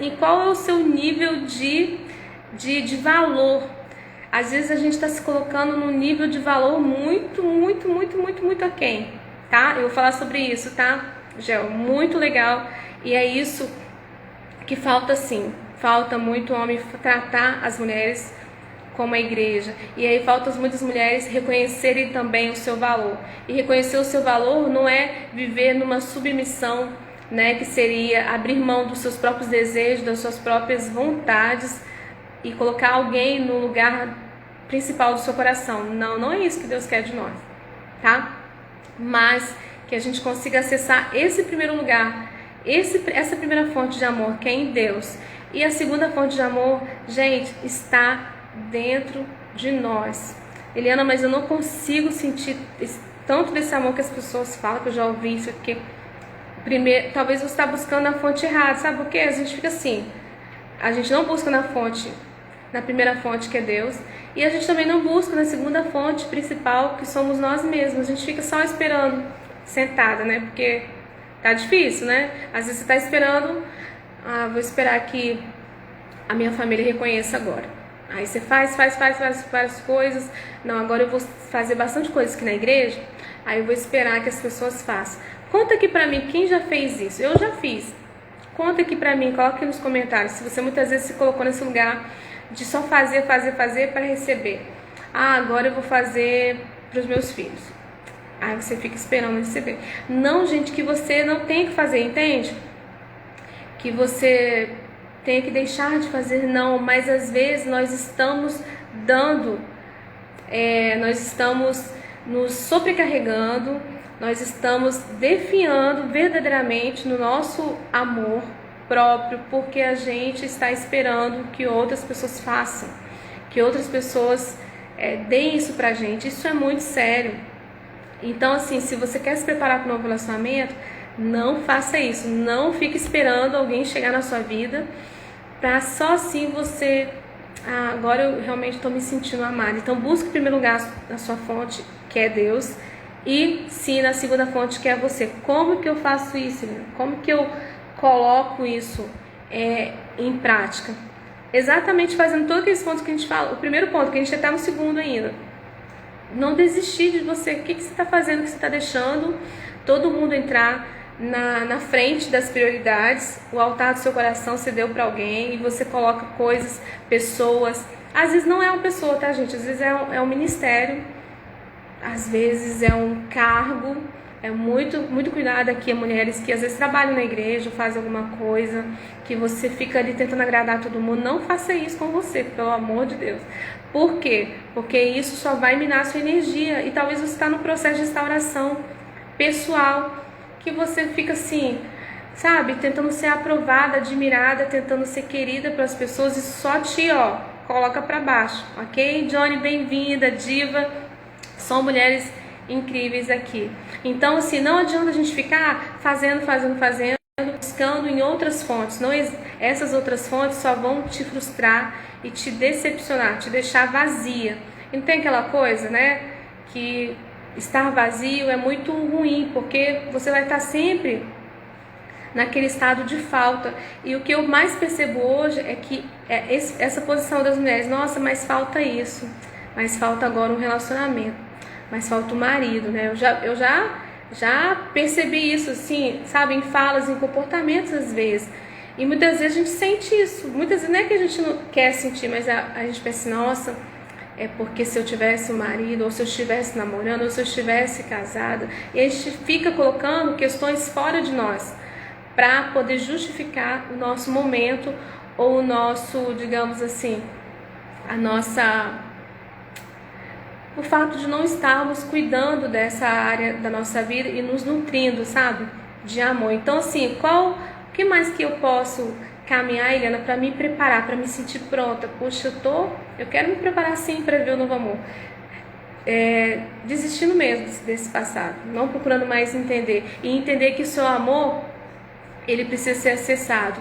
em qual é o seu nível de valor. Às vezes a gente está se colocando num nível de valor muito, muito, muito, muito, muito aquém, tá? Eu vou falar sobre isso, tá, Gel? Muito legal. E é isso que falta, sim. Falta muito homem tratar as mulheres como a igreja. E aí falta muitas mulheres reconhecerem também o seu valor. E reconhecer o seu valor não é viver numa submissão, né, que seria abrir mão dos seus próprios desejos, das suas próprias vontades e colocar alguém no lugar principal do seu coração. Não é isso que Deus quer de nós, tá? Mas que a gente consiga acessar esse primeiro lugar, essa primeira fonte de amor, que é em Deus. E a segunda fonte de amor, gente, está dentro de nós. Eliana, mas eu não consigo sentir tanto desse amor que as pessoas falam, que eu já ouvi isso aqui. Primeiro, talvez você está buscando a fonte errada, sabe por quê? A gente fica assim, a gente não busca na primeira fonte, que é Deus, e a gente também não busca na segunda fonte principal, que somos nós mesmos. A gente fica só esperando, sentada, né? Porque tá difícil, né? Às vezes você tá esperando, vou esperar que a minha família reconheça agora. Aí você faz várias coisas. Não, agora eu vou fazer bastante coisas aqui na igreja, aí eu vou esperar que as pessoas façam. Conta aqui pra mim quem já fez isso. Eu já fiz. Conta aqui pra mim, coloca aqui nos comentários se você muitas vezes se colocou nesse lugar de só fazer para receber. Agora eu vou fazer pros meus filhos. Aí você fica esperando receber. Não, gente, que você não tem que fazer, entende? Que você tem que deixar de fazer, não. Mas às vezes nós estamos nós estamos nos sobrecarregando, nós estamos definhando verdadeiramente no nosso amor próprio, porque a gente está esperando que outras pessoas façam, que outras pessoas deem isso pra gente. Isso é muito sério. Então, assim, se você quer se preparar para um novo relacionamento, não faça isso. Não fique esperando alguém chegar na sua vida para só assim você... agora eu realmente estou me sentindo amada. Então, busque em primeiro lugar a sua fonte, que é Deus, e sim na segunda fonte, que é você. Como que eu faço isso? Como que eu coloco isso em prática? Exatamente fazendo todos aqueles pontos que a gente fala. O primeiro ponto, que a gente está no segundo ainda. Não desistir de você. O que você está fazendo, o que você está deixando todo mundo entrar na frente das prioridades. O altar do seu coração você deu para alguém e você coloca coisas, pessoas. Às vezes não é uma pessoa, tá, gente? Às vezes é um ministério, às vezes é um cargo. Muito cuidado aqui, mulheres que às vezes trabalham na igreja, fazem alguma coisa, que você fica ali tentando agradar todo mundo. Não faça isso com você, pelo amor de Deus. Por quê? Porque isso só vai minar a sua energia. E talvez você está no processo de restauração pessoal, que você fica assim, sabe, tentando ser aprovada, admirada, tentando ser querida pelas pessoas, e só te, coloca pra baixo, ok? Johnny, bem-vinda, diva. São mulheres incríveis aqui. Então, assim, não adianta a gente ficar fazendo, buscando em outras fontes. Não, essas outras fontes só vão te frustrar e te decepcionar, te deixar vazia. E não tem aquela coisa, né, que estar vazio é muito ruim, porque você vai estar sempre naquele estado de falta. E o que eu mais percebo hoje é que essa posição das mulheres, nossa, mas falta isso, mas falta agora um relacionamento, mas falta o marido, né? Eu já percebi isso, assim, sabe, em falas, em comportamentos às vezes. E muitas vezes a gente sente isso. Muitas vezes não é que a gente não quer sentir, mas a gente pensa, nossa, é porque se eu tivesse um marido, ou se eu estivesse namorando, ou se eu estivesse casada. E a gente fica colocando questões fora de nós para poder justificar o nosso momento ou o nosso, digamos assim, o fato de não estarmos cuidando dessa área da nossa vida e nos nutrindo, sabe, de amor. Então, assim, o que mais que eu posso caminhar, Eliana, para me preparar, para me sentir pronta? Poxa, eu quero me preparar sim para ver o novo amor. Desistindo mesmo desse passado, não procurando mais entender, e entender que o seu amor, ele precisa ser acessado.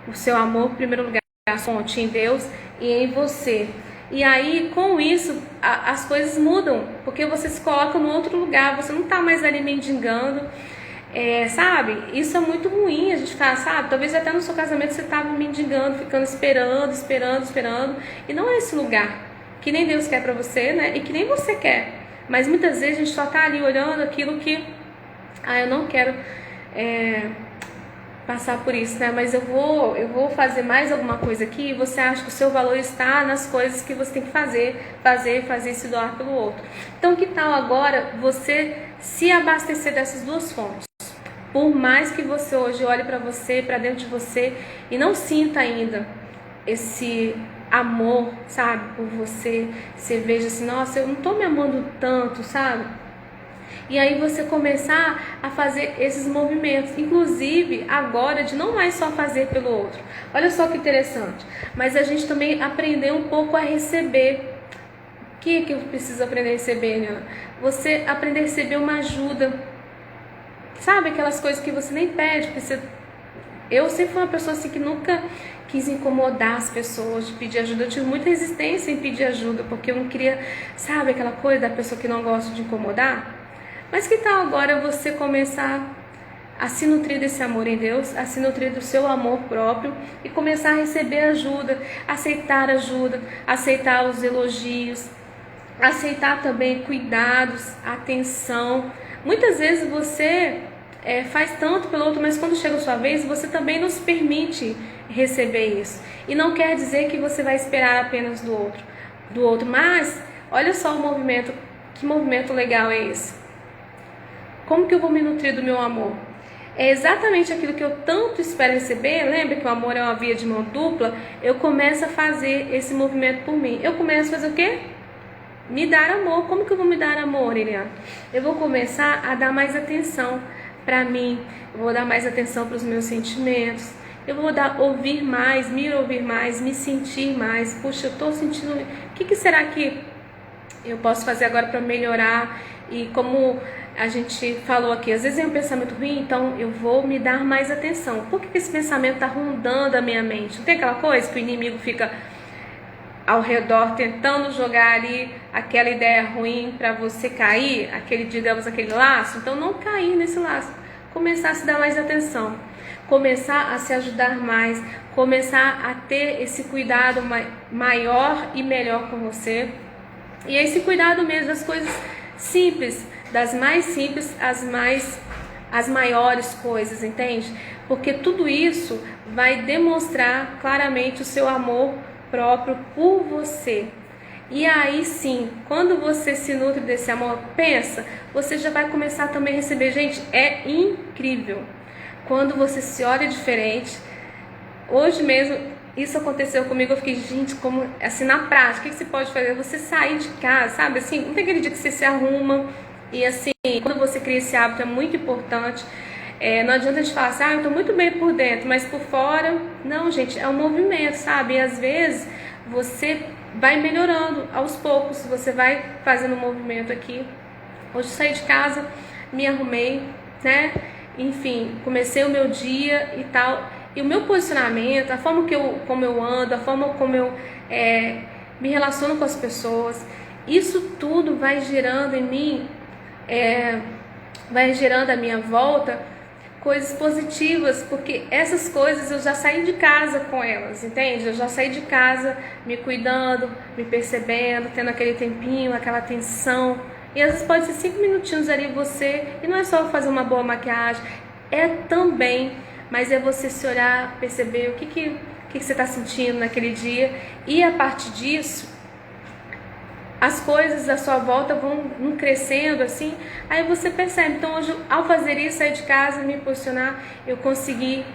O seu amor, em primeiro lugar, é a fonte em Deus e em você. E aí, com isso, as coisas mudam, porque você se coloca no outro lugar, você não está mais ali mendigando, sabe? Isso é muito ruim, a gente ficar, sabe? Talvez até no seu casamento você estava mendigando, ficando esperando, e não é esse lugar que nem Deus quer para você, né? E que nem você quer. Mas muitas vezes a gente só está ali olhando aquilo que, eu não quero passar por isso, né? Mas eu vou fazer mais alguma coisa aqui, e você acha que o seu valor está nas coisas que você tem que fazer e se doar pelo outro. Então, que tal agora você se abastecer dessas duas fontes? Por mais que você hoje olhe para você, para dentro de você, e não sinta ainda esse amor, sabe, por você, você veja assim, nossa, eu não estou me amando tanto, sabe? E aí você começar a fazer esses movimentos, inclusive agora de não mais só fazer pelo outro. Olha só que interessante, mas a gente também aprender um pouco a receber. O que eu preciso aprender a receber, né? Você aprender a receber uma ajuda. Sabe, aquelas coisas que você nem pede, porque eu sempre fui uma pessoa assim que nunca quis incomodar as pessoas, de pedir ajuda. Eu tive muita resistência em pedir ajuda, porque eu não queria, sabe, aquela coisa da pessoa que não gosta de incomodar. Mas que tal agora você começar a se nutrir desse amor em Deus, a se nutrir do seu amor próprio e começar a receber ajuda, aceitar os elogios, aceitar também cuidados, atenção. Muitas vezes você faz tanto pelo outro, mas quando chega a sua vez, você também não se permite receber isso. E não quer dizer que você vai esperar apenas do outro. Mas olha só o movimento, que movimento legal é esse? Como que eu vou me nutrir do meu amor? É exatamente aquilo que eu tanto espero receber. Lembra que o amor é uma via de mão dupla? Eu começo a fazer esse movimento por mim. Eu começo a fazer o quê? Me dar amor. Como que eu vou me dar amor, Eliana? Eu vou começar a dar mais atenção para mim. Eu vou dar mais atenção para os meus sentimentos. Eu vou ouvir mais, me sentir mais. Puxa, eu estou sentindo... O que será que eu posso fazer agora para melhorar? E como a gente falou aqui, às vezes é um pensamento ruim, então eu vou me dar mais atenção. Por que esse pensamento está rondando a minha mente? Não tem aquela coisa que o inimigo fica ao redor tentando jogar ali aquela ideia ruim para você cair, aquele laço? Então não cair nesse laço, começar a se dar mais atenção, começar a se ajudar mais, começar a ter esse cuidado maior e melhor com você. E esse cuidado mesmo das coisas simples, das mais simples às maiores coisas, entende? Porque tudo isso vai demonstrar claramente o seu amor próprio por você. E aí sim, quando você se nutre desse amor, pensa, você já vai começar também a receber. Gente, é incrível quando você se olha diferente. Hoje mesmo isso aconteceu comigo, eu fiquei, gente, como assim, na prática, o que você pode fazer? Você sair de casa, sabe, assim, não tem aquele dia que você se arruma, e assim, quando você cria esse hábito é muito importante. Não adianta a gente falar assim, eu tô muito bem por dentro, mas por fora, não, gente, é um movimento, sabe, e às vezes você vai melhorando aos poucos, você vai fazendo um movimento aqui, Hoje eu saí de casa, me arrumei, né? Enfim, comecei o meu dia e tal. E o meu posicionamento, a forma como eu ando, a forma como eu me relaciono com as pessoas, isso tudo vai gerando em mim, vai gerando à minha volta coisas positivas, porque essas coisas eu já saí de casa com elas, entende? Eu já saí de casa me cuidando, me percebendo, tendo aquele tempinho, aquela atenção. E às vezes pode ser 5 minutinhos ali você, e não é só fazer uma boa maquiagem, é também, mas é você se olhar, perceber o que você está sentindo naquele dia, e a partir disso, as coisas à sua volta vão crescendo assim, aí você percebe. Então hoje, ao fazer isso, sair de casa, me posicionar, eu consegui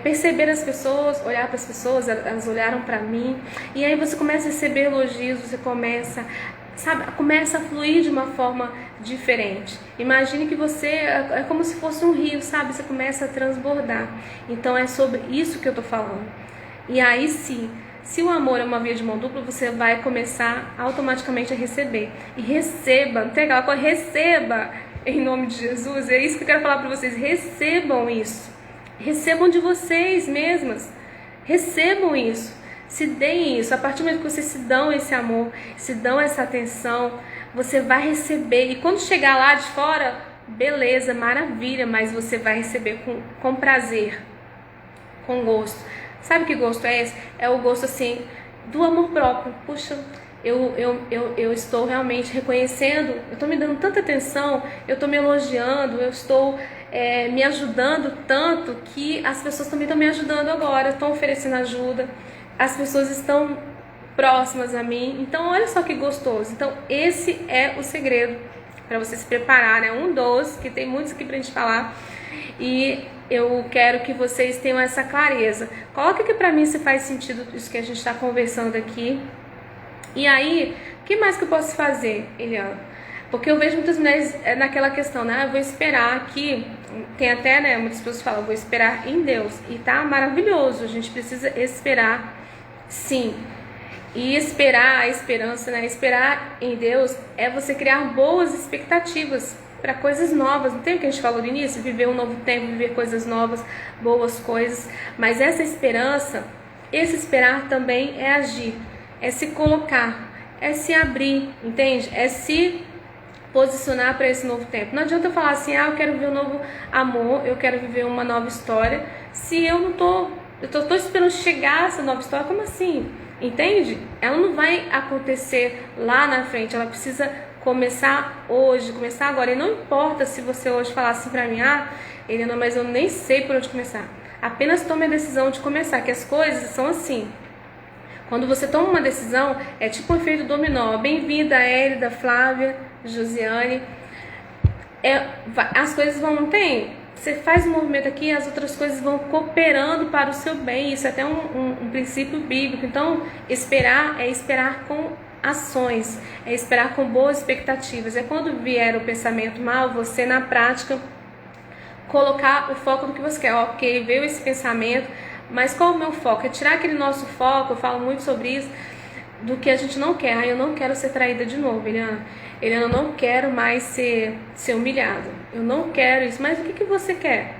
perceber as pessoas, olhar para as pessoas, elas olharam para mim, e aí você começa a receber elogios, você começa a fluir de uma forma diferente. Imagine que você é como se fosse um rio, sabe? Você começa a transbordar. Então é sobre isso que eu tô falando. E aí sim, se o amor é uma via de mão dupla, você vai começar automaticamente a receber. E receba, não tem aquela coisa, receba em nome de Jesus. É isso que eu quero falar para vocês, recebam isso. Recebam de vocês mesmas. Recebam isso. Se deem isso. A partir do momento que vocês se dão esse amor, se dão essa atenção, você vai receber. E quando chegar lá de fora, beleza, maravilha, mas você vai receber com prazer, com gosto. Sabe que gosto é esse? É o gosto assim do amor próprio. Puxa, eu estou realmente reconhecendo, eu estou me dando tanta atenção, eu estou me elogiando, eu estou me ajudando tanto que as pessoas também estão me ajudando agora, estão oferecendo ajuda. As pessoas estão próximas a mim. Então olha só que gostoso. Então esse é o segredo para você se preparar, né? Um dos, que tem muitos aqui pra gente falar, e eu quero que vocês tenham essa clareza. Coloca aqui pra mim se faz sentido isso que a gente está conversando aqui. E aí, o que mais que eu posso fazer, Eliana? Porque eu vejo muitas mulheres naquela questão, né? Eu vou esperar aqui. Tem até, né? Muitas pessoas falam, eu vou esperar em Deus. E tá maravilhoso. A gente precisa esperar, sim. E esperar, a esperança, né? Esperar em Deus é você criar boas expectativas para coisas novas. Não tem o que a gente falou no início? Viver um novo tempo, viver coisas novas, boas coisas. Mas essa esperança, esse esperar também é agir. É se colocar, é se abrir, entende? É se posicionar para esse novo tempo. Não adianta eu falar assim, eu quero viver um novo amor, eu quero viver uma nova história, se eu não tô esperando chegar essa nova história. Como assim? Entende? Ela não vai acontecer lá na frente, ela precisa começar hoje, começar agora. E não importa se você hoje falar assim pra mim, Helena, mas eu nem sei por onde começar. Apenas tome a decisão de começar, que as coisas são assim. Quando você toma uma decisão, é tipo um efeito dominó. Bem-vinda, Hélida, Flávia, Josiane. As coisas vão, não tem? Você faz um movimento aqui, as outras coisas vão cooperando para o seu bem. Isso é até um princípio bíblico. Então, esperar é esperar com ações, é esperar com boas expectativas. É quando vier o pensamento mal, você na prática colocar o foco no que você quer. Ok, veio esse pensamento, mas qual é o meu foco? É tirar aquele nosso foco, eu falo muito sobre isso, do que a gente não quer. Eu não quero ser traída de novo, Eliana, eu não quero mais ser humilhada, eu não quero isso. Mas o que você quer?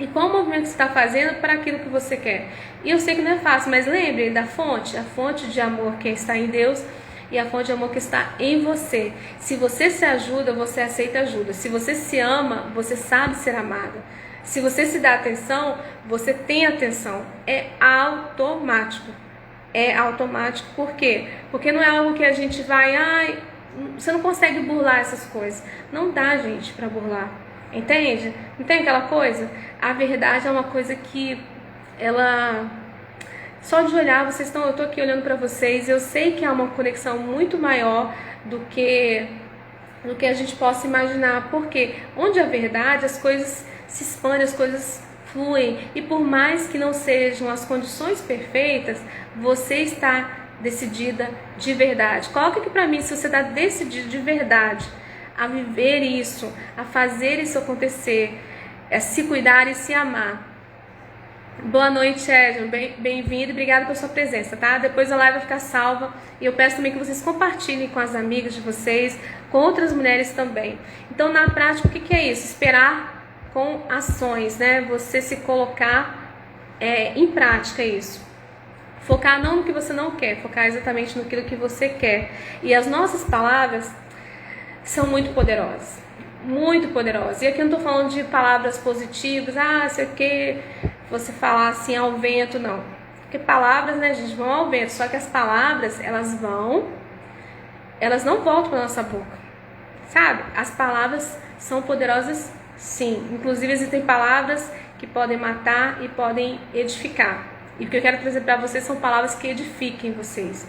E qual o movimento você está fazendo para aquilo que você quer? E eu sei que não é fácil, mas lembre da fonte, a fonte de amor que está em Deus e a fonte de amor que está em você. Se você se ajuda, você aceita ajuda. Se você se ama, você sabe ser amada. Se você se dá atenção, você tem atenção. É automático. É automático. Por quê? Porque não é algo que a gente vai... você não consegue burlar essas coisas. Não dá, gente, para burlar. Entende? Não tem aquela coisa? A verdade é uma coisa que ela... Só de olhar, eu estou aqui olhando para vocês, eu sei que há uma conexão muito maior do que a gente possa imaginar. Porque onde a verdade, as coisas se expandem, as coisas fluem. E por mais que não sejam as condições perfeitas, você está decidida de verdade. Coloca aqui para mim se você está decidido de verdade a viver isso, a fazer isso acontecer, a se cuidar e se amar. Boa noite, Edson. Bem-vindo e obrigada pela sua presença, tá? Depois a live vai ficar salva e eu peço também que vocês compartilhem com as amigas de vocês, com outras mulheres também. Então, na prática, o que é isso? Esperar com ações, né? Você se colocar em prática isso. Focar não no que você não quer, focar exatamente naquilo que você quer. E as nossas palavras são muito poderosas. Muito poderosas. E aqui eu não estou falando de palavras positivas, sei o que, você falar assim ao vento, não. Porque palavras, né, gente, vão ao vento. Só que as palavras, elas não voltam para nossa boca. Sabe? As palavras são poderosas, sim. Inclusive, existem palavras que podem matar e podem edificar. E o que eu quero trazer para vocês são palavras que edifiquem vocês.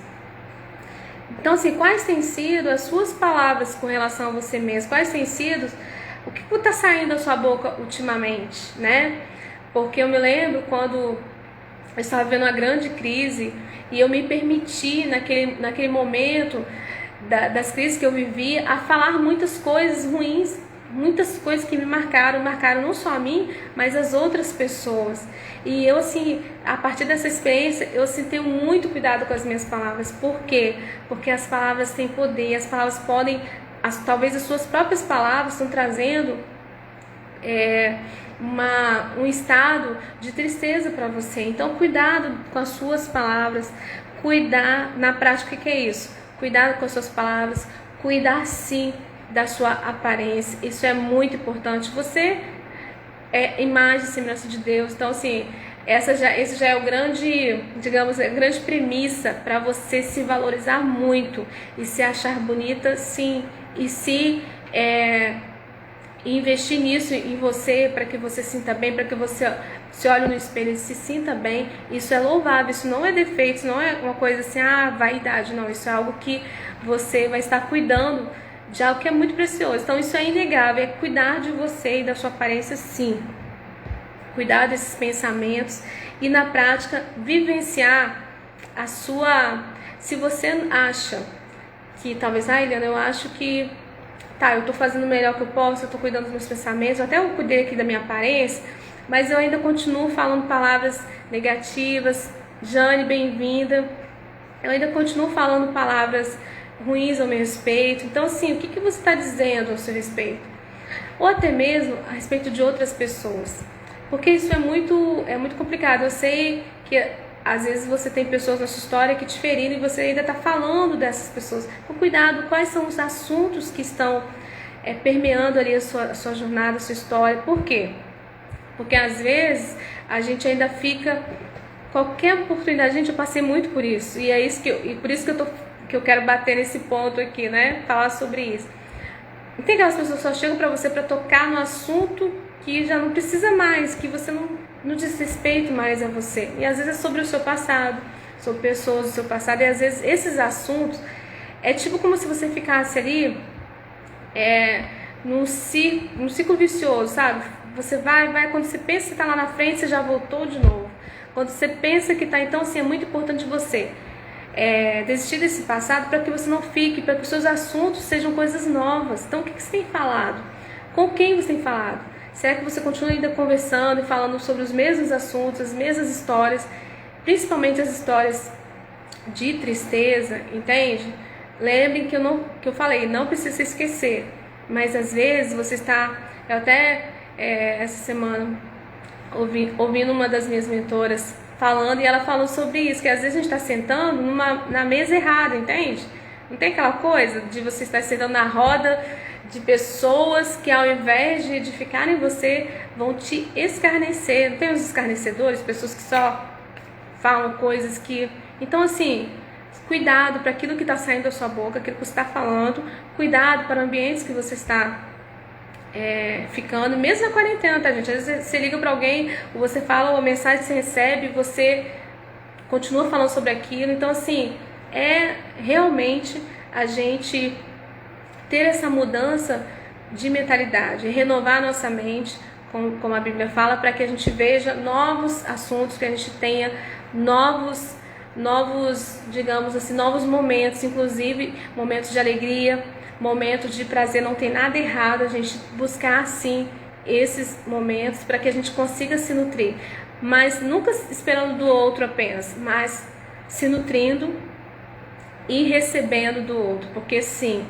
Então, assim, quais têm sido as suas palavras com relação a você mesmo? Quais têm sido, o que está saindo da sua boca ultimamente, né? Porque eu me lembro quando eu estava vivendo uma grande crise e eu me permiti, naquele momento das crises que eu vivi, a falar muitas coisas ruins, muitas coisas que me marcaram não só a mim, mas as outras pessoas. E eu, assim, a partir dessa experiência, eu assim, tenho muito cuidado com as minhas palavras. Por quê? Porque as palavras têm poder, as palavras podem, talvez as suas próprias palavras estão trazendo um estado de tristeza para você. Então, cuidado com as suas palavras, cuidar na prática. O que é isso? Cuidado com as suas palavras, cuidar sim da sua aparência. Isso é muito importante. Você é imagem e semelhança de Deus. Então, assim, esse já é o grande, digamos, a grande premissa para você se valorizar muito e se achar bonita, sim, e investir nisso em você, para que você se sinta bem, para que você se olhe no espelho e se sinta bem. Isso é louvável, isso não é defeito, isso não é uma coisa assim, vaidade, não. Isso é algo que você vai estar cuidando de algo que é muito precioso. Então, isso é inegável, é cuidar de você e da sua aparência, sim. Cuidar desses pensamentos e, na prática, vivenciar a sua... Se você acha que, talvez, Eliana, eu acho que eu estou fazendo o melhor que eu posso, eu estou cuidando dos meus pensamentos, até eu cuidei aqui da minha aparência, mas eu ainda continuo falando palavras negativas. Jane, bem-vinda. Eu ainda continuo falando palavras ruins ao meu respeito. Então, assim, o que você está dizendo ao seu respeito? Ou até mesmo a respeito de outras pessoas. Porque isso é muito complicado. Eu sei que às vezes você tem pessoas na sua história que te feriram e você ainda está falando dessas pessoas. Então, cuidado, quais são os assuntos que estão permeando ali a sua jornada, a sua história. Por quê? Porque às vezes a gente ainda fica... Qualquer oportunidade, gente, eu passei muito por isso. E é isso por isso que eu quero bater nesse ponto aqui, né? Falar sobre isso. Não tem aquelas pessoas que só chegam para você para tocar no assunto que já não precisa mais, que você não diz respeito mais a você. E às vezes é sobre o seu passado, sobre pessoas do seu passado. E às vezes esses assuntos é tipo como se você ficasse ali num ciclo vicioso, sabe? Você vai, quando você pensa que está lá na frente, você já voltou de novo. Quando você pensa que está, então assim, é muito importante você desistir desse passado para que você não fique, para que os seus assuntos sejam coisas novas. Então, o que você tem falado? Com quem você tem falado? Será que você continua ainda conversando e falando sobre os mesmos assuntos, as mesmas histórias, principalmente as histórias de tristeza, entende? Lembrem que eu falei, não precisa se esquecer, mas às vezes você está... Eu até essa semana ouvindo uma das minhas mentoras falando, e ela falou sobre isso, que às vezes a gente está sentando na mesa errada, entende? Não tem aquela coisa de você estar sentando na roda de pessoas que, ao invés de edificarem você, vão te escarnecer. Não tem os escarnecedores, pessoas que só falam coisas que... Então, assim, cuidado para aquilo que está saindo da sua boca, aquilo que você está falando, cuidado para ambientes que você está ficando, mesmo na quarentena, tá, gente? Às vezes você liga para alguém, ou você fala uma mensagem que você recebe, você continua falando sobre aquilo. Então, assim, realmente a gente ter essa mudança de mentalidade, renovar a nossa mente, como a Bíblia fala, para que a gente veja novos assuntos, que a gente tenha novos, digamos assim, novos momentos, inclusive momentos de alegria, momentos de prazer. Não tem nada errado a gente buscar sim esses momentos para que a gente consiga se nutrir. mas nunca esperando do outro apenas, mas se nutrindo e recebendo do outro, porque sim,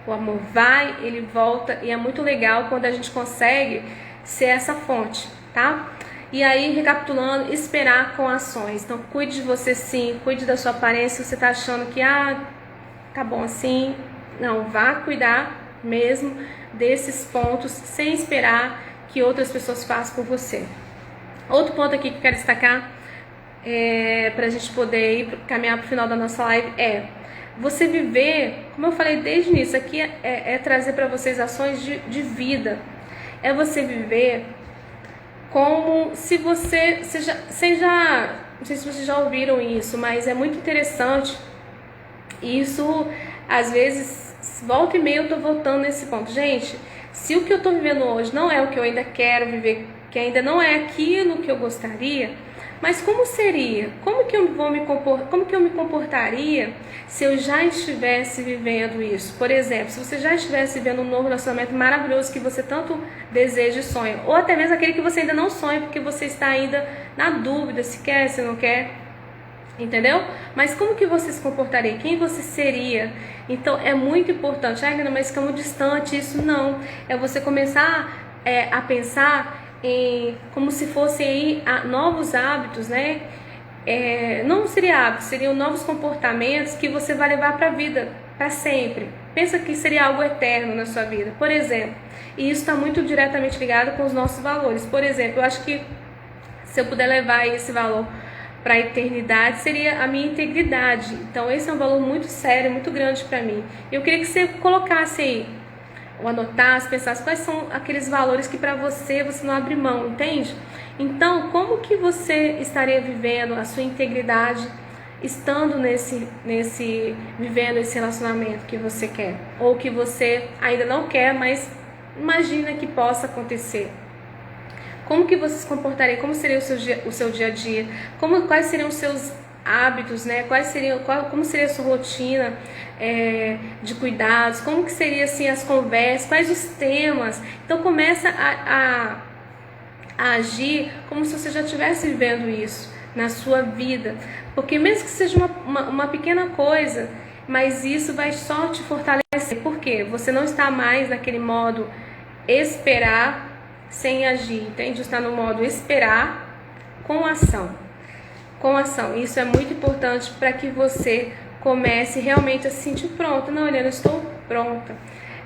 o amor vai, ele volta, e é muito legal quando a gente consegue ser essa fonte, tá? E aí, recapitulando, esperar com ações. Então, cuide de você sim, cuide da sua aparência. Se você tá achando que, tá bom assim, não, vá cuidar mesmo desses pontos, sem esperar que outras pessoas façam por você. Outro ponto aqui que eu quero destacar, pra gente poder caminhar pro final da nossa live, você viver, como eu falei desde o início, aqui é trazer para vocês ações de vida. É você viver como se você seja, não sei se vocês já ouviram isso, mas é muito interessante. Isso, às vezes, volta e meia eu tô voltando nesse ponto. Gente, se o que eu tô vivendo hoje não é o que eu ainda quero viver, que ainda não é aquilo que eu gostaria, mas como seria? Como que eu me comportaria se eu já estivesse vivendo isso? Por exemplo, se você já estivesse vivendo um novo relacionamento maravilhoso que você tanto deseja e sonha, ou até mesmo aquele que você ainda não sonha porque você está ainda na dúvida se quer, se não quer, entendeu? Mas como que você se comportaria? Quem você seria? Então é muito importante. Mas fica muito distante. Isso não. É você começar a pensar como se fossem aí novos hábitos, né? Não seria hábitos, seriam novos comportamentos que você vai levar para a vida, para sempre. Pensa que seria algo eterno na sua vida, por exemplo. E isso está muito diretamente ligado com os nossos valores. Por exemplo, eu acho que se eu puder levar esse valor para a eternidade, seria a minha integridade. Então esse é um valor muito sério, muito grande para mim. Eu queria que você colocasse aí, ou anotasse, pensasse quais são aqueles valores que para você não abre mão, entende? Então, como que você estaria vivendo a sua integridade estando vivendo esse relacionamento que você quer, ou que você ainda não quer, mas imagina que possa acontecer? Como que você se comportaria? Como seria o seu dia a dia? Quais seriam os seus hábitos, né? Como seria a sua rotina de cuidados? Como que seria assim as conversas? Quais os temas? Então começa a agir como se você já estivesse vivendo isso na sua vida, porque mesmo que seja uma pequena coisa, mas isso vai só te fortalecer, porque você não está mais naquele modo esperar sem agir, entende? Está no modo esperar com ação. Isso é muito importante para que você comece realmente a se sentir pronta. Não, Eliana, eu estou pronta.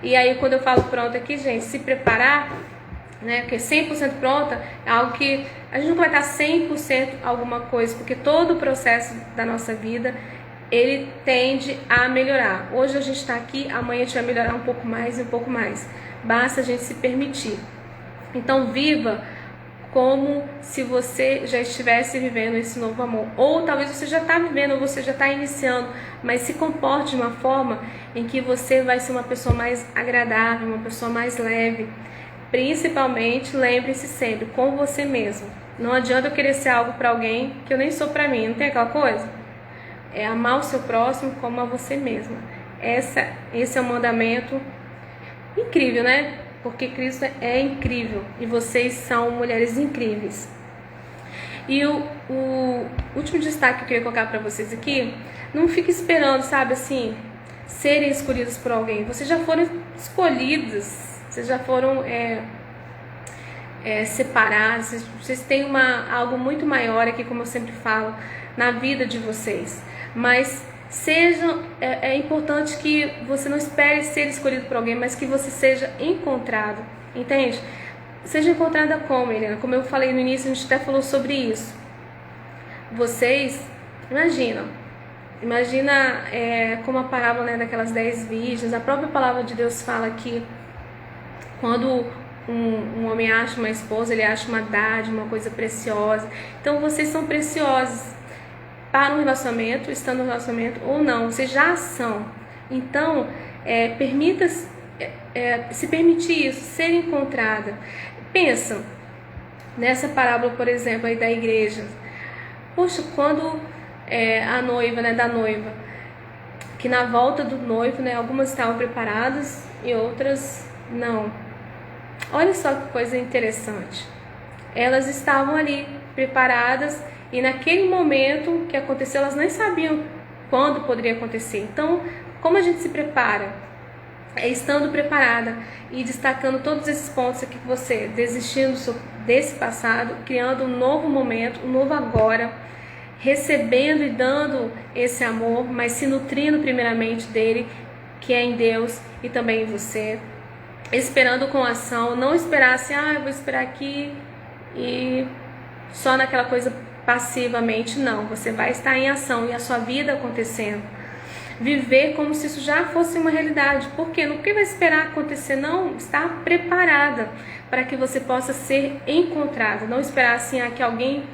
E aí, quando eu falo pronta aqui, gente, se preparar, né? Porque 100% pronta é algo que a gente nunca vai estar 100% alguma coisa, porque todo o processo da nossa vida, ele tende a melhorar. Hoje a gente está aqui, amanhã a gente vai melhorar um pouco mais e um pouco mais. Basta a gente se permitir. Então viva como se você já estivesse vivendo esse novo amor. Ou talvez você já está vivendo, ou você já está iniciando, mas se comporte de uma forma em que você vai ser uma pessoa mais agradável, uma pessoa mais leve. Principalmente, lembre-se sempre, com você mesmo. Não adianta eu querer ser algo para alguém que eu nem sou para mim, não tem aquela coisa? É amar o seu próximo como a você mesma. Esse é um mandamento incrível, né? Porque Cristo é incrível e vocês são mulheres incríveis. E o último destaque que eu queria colocar para vocês aqui, não fique esperando, sabe, assim, serem escolhidos por alguém. Vocês já foram escolhidas, vocês já foram separados, vocês têm algo muito maior aqui, como eu sempre falo, na vida de vocês. Mas é importante que você não espere ser escolhido por alguém, mas que você seja encontrado, entende? Seja encontrada como, Helena? Como eu falei no início, a gente até falou sobre isso. Vocês, imagina como a parábola, né, daquelas 10 virgens. A própria palavra de Deus fala que quando um homem acha uma esposa, ele acha uma dádiva, uma coisa preciosa. Então vocês são preciosos para um relacionamento, estando no relacionamento ou não, vocês já são. Então, se permitir isso, ser encontrada. Pensa nessa parábola, por exemplo, aí da igreja. Poxa, quando a noiva, né, da noiva, que na volta do noivo, né, algumas estavam preparadas e outras não. Olha só que coisa interessante. Elas estavam ali preparadas e naquele momento que aconteceu, elas nem sabiam quando poderia acontecer. Então, como a gente se prepara? É estando preparada e destacando todos esses pontos aqui que você, desistindo desse passado, criando um novo momento, um novo agora, recebendo e dando esse amor, mas se nutrindo primeiramente dele, que é em Deus e também em você, esperando com ação, não esperar assim, eu vou esperar aqui e só naquela coisa passivamente, não, você vai estar em ação e a sua vida acontecendo. Viver como se isso já fosse uma realidade. Por quê? Não porque vai esperar acontecer, não. Estar preparada para que você possa ser encontrada. Não esperar assim, que alguém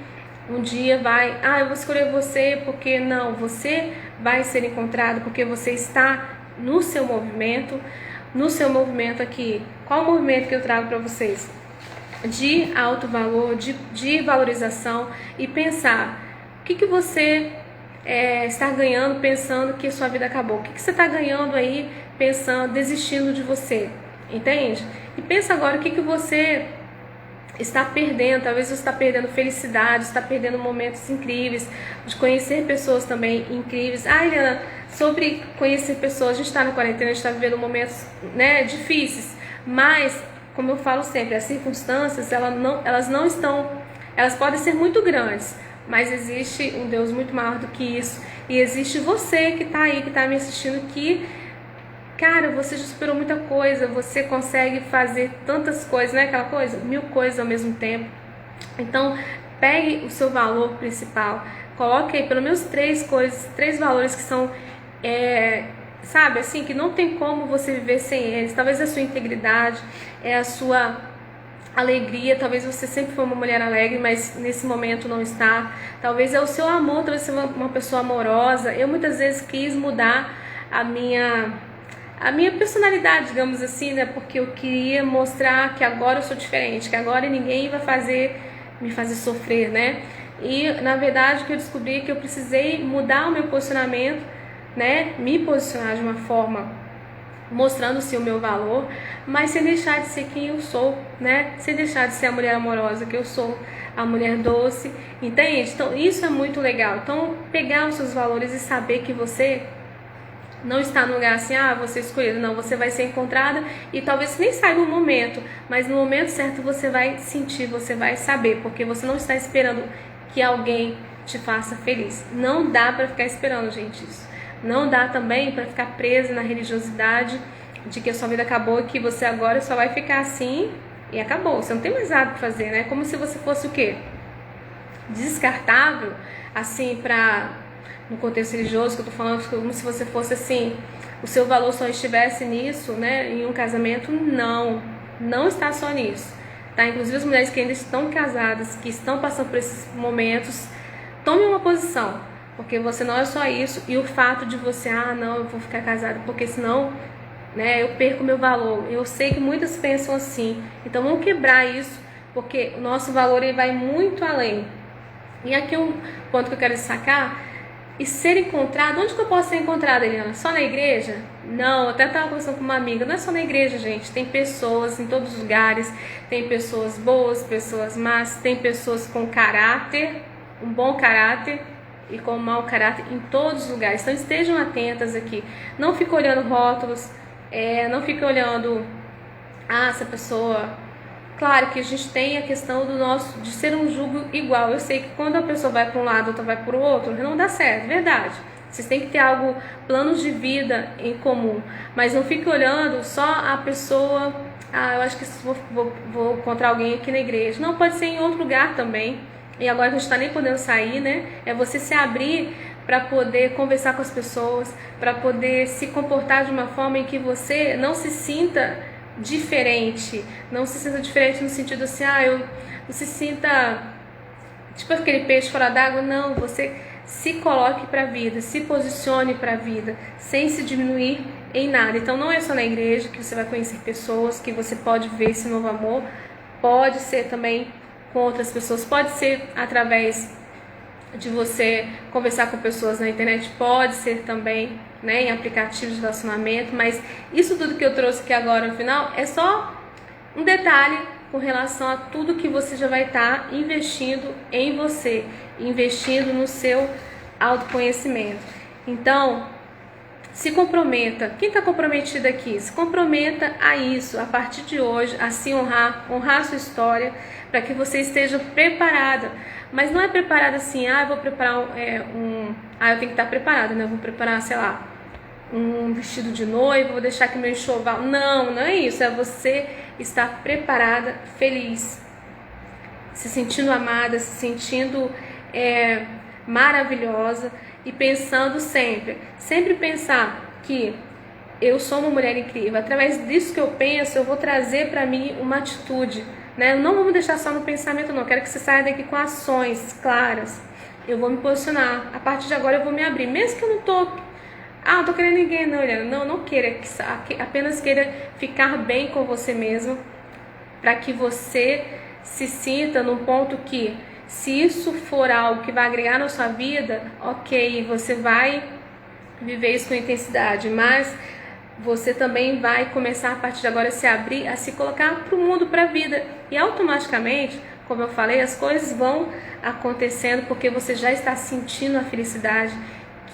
um dia vai, eu vou escolher você, porque não. Você vai ser encontrado porque você está no seu movimento aqui. Qual o movimento que eu trago para vocês? De alto valor, de valorização e pensar o que você estar ganhando pensando que sua vida acabou. O que você está ganhando aí pensando, desistindo de você? Entende? E pensa agora o que você está perdendo. Talvez você está perdendo felicidade, está perdendo momentos incríveis, de conhecer pessoas também incríveis. Eliana, sobre conhecer pessoas, a gente está na quarentena, a gente está vivendo momentos difíceis, mas, como eu falo sempre, as circunstâncias, elas podem ser muito grandes, mas existe um Deus muito maior do que isso. E existe você que está aí, que está me assistindo, que, cara, você já superou muita coisa. Você consegue fazer tantas coisas, né? Aquela coisa, 1000 coisas ao mesmo tempo. Então, pegue o seu valor principal. Coloque aí pelo menos 3 valores que são, sabe, assim, que não tem como você viver sem eles. Talvez a sua integridade, a sua alegria, talvez você sempre foi uma mulher alegre, mas nesse momento não está. Talvez é o seu amor, talvez você seja uma pessoa amorosa. Eu muitas vezes quis mudar a minha personalidade, digamos assim, né? Porque eu queria mostrar que agora eu sou diferente, que agora ninguém vai me fazer sofrer, né? E na verdade o que eu descobri é que eu precisei mudar o meu posicionamento, né? Me posicionar de uma forma mostrando sim o meu valor, mas sem deixar de ser quem eu sou, né? Sem deixar de ser a mulher amorosa que eu sou, a mulher doce, entende? Então isso é muito legal. Então pegar os seus valores e saber que você não está no lugar assim, você escolhido, não, você vai ser encontrada e talvez você nem saiba o momento, mas no momento certo você vai sentir, você vai saber, porque você não está esperando que alguém te faça feliz. Não dá para ficar esperando, gente, isso. Não dá também para ficar presa na religiosidade de que a sua vida acabou e que você agora só vai ficar assim e acabou. Você não tem mais nada para fazer, né? Como se você fosse o quê? Descartável, assim, no contexto religioso que eu tô falando, como se você fosse assim, o seu valor só estivesse nisso, né? Em um casamento, não está só nisso, tá? Inclusive as mulheres que ainda estão casadas, que estão passando por esses momentos, tome uma posição. Porque você não é só isso, e o fato de você, não, eu vou ficar casada, porque senão, né, eu perco meu valor. Eu sei que muitas pensam assim, então vamos quebrar isso, porque o nosso valor ele vai muito além. E aqui um ponto que eu quero destacar, e ser encontrado, onde que eu posso ser encontrada, Eliana? Só na igreja? Não, eu até estava conversando com uma amiga, não é só na igreja, gente, tem pessoas em todos os lugares, tem pessoas boas, pessoas más, tem pessoas com caráter, um bom caráter, e com mau caráter em todos os lugares. Então estejam atentas aqui. Não fique olhando rótulos, não fique olhando essa pessoa. Claro que a gente tem a questão de ser um jugo igual. Eu sei que quando a pessoa vai para um lado, outra vai para o outro, não dá certo, verdade. Vocês têm que ter planos de vida em comum. Mas não fique olhando só a pessoa, eu acho que vou encontrar alguém aqui na igreja. Não, pode ser em outro lugar também. E agora que a gente está nem podendo sair, né? É você se abrir para poder conversar com as pessoas, para poder se comportar de uma forma em que você não se sinta diferente. Não se sinta diferente no sentido assim, não se sinta tipo aquele peixe fora d'água. Não, você se coloque para a vida, se posicione para a vida, sem se diminuir em nada. Então não é só na igreja que você vai conhecer pessoas, que você pode ver esse novo amor. Pode ser também com outras pessoas, pode ser através de você conversar com pessoas na internet, pode ser também, né, em aplicativos de relacionamento, mas isso tudo que eu trouxe aqui agora no final é só um detalhe com relação a tudo que você já vai estar investindo em você, investindo no seu autoconhecimento. Então, se comprometa. Quem está comprometido aqui? Se comprometa a isso, a partir de hoje, a se honrar a sua história, para que você esteja preparada. Mas não é preparada assim, eu vou preparar eu tenho que estar preparada, né? Eu vou preparar, sei lá, um vestido de noiva, vou deixar aqui meu enxoval. Não é isso. É você estar preparada, feliz, se sentindo amada, se sentindo maravilhosa e pensando sempre pensar que eu sou uma mulher incrível. Através disso que eu penso, eu vou trazer para mim uma atitude, né? Não vamos deixar só no pensamento, não. Eu quero que você saia daqui com ações claras. Eu vou me posicionar. A partir de agora eu vou me abrir, mesmo que eu não tô querendo ninguém, não, Eliana. Não queira, apenas queira ficar bem com você mesmo, para que você se sinta num ponto que, se isso for algo que vai agregar na sua vida, ok, você vai viver isso com intensidade, mas você também vai começar a partir de agora a se abrir, a se colocar para o mundo, para a vida, e automaticamente, como eu falei, as coisas vão acontecendo, porque você já está sentindo a felicidade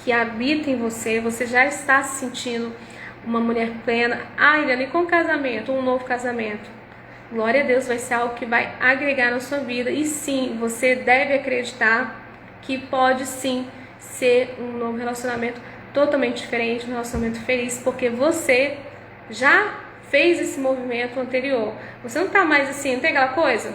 que habita em você, você já está se sentindo uma mulher plena. Eliana, e com casamento, um novo casamento, glória a Deus, vai ser algo que vai agregar na sua vida. E sim, você deve acreditar que pode sim ser um novo relacionamento totalmente diferente, um relacionamento feliz, porque você já fez esse movimento anterior. Você não está mais assim, não tem aquela coisa?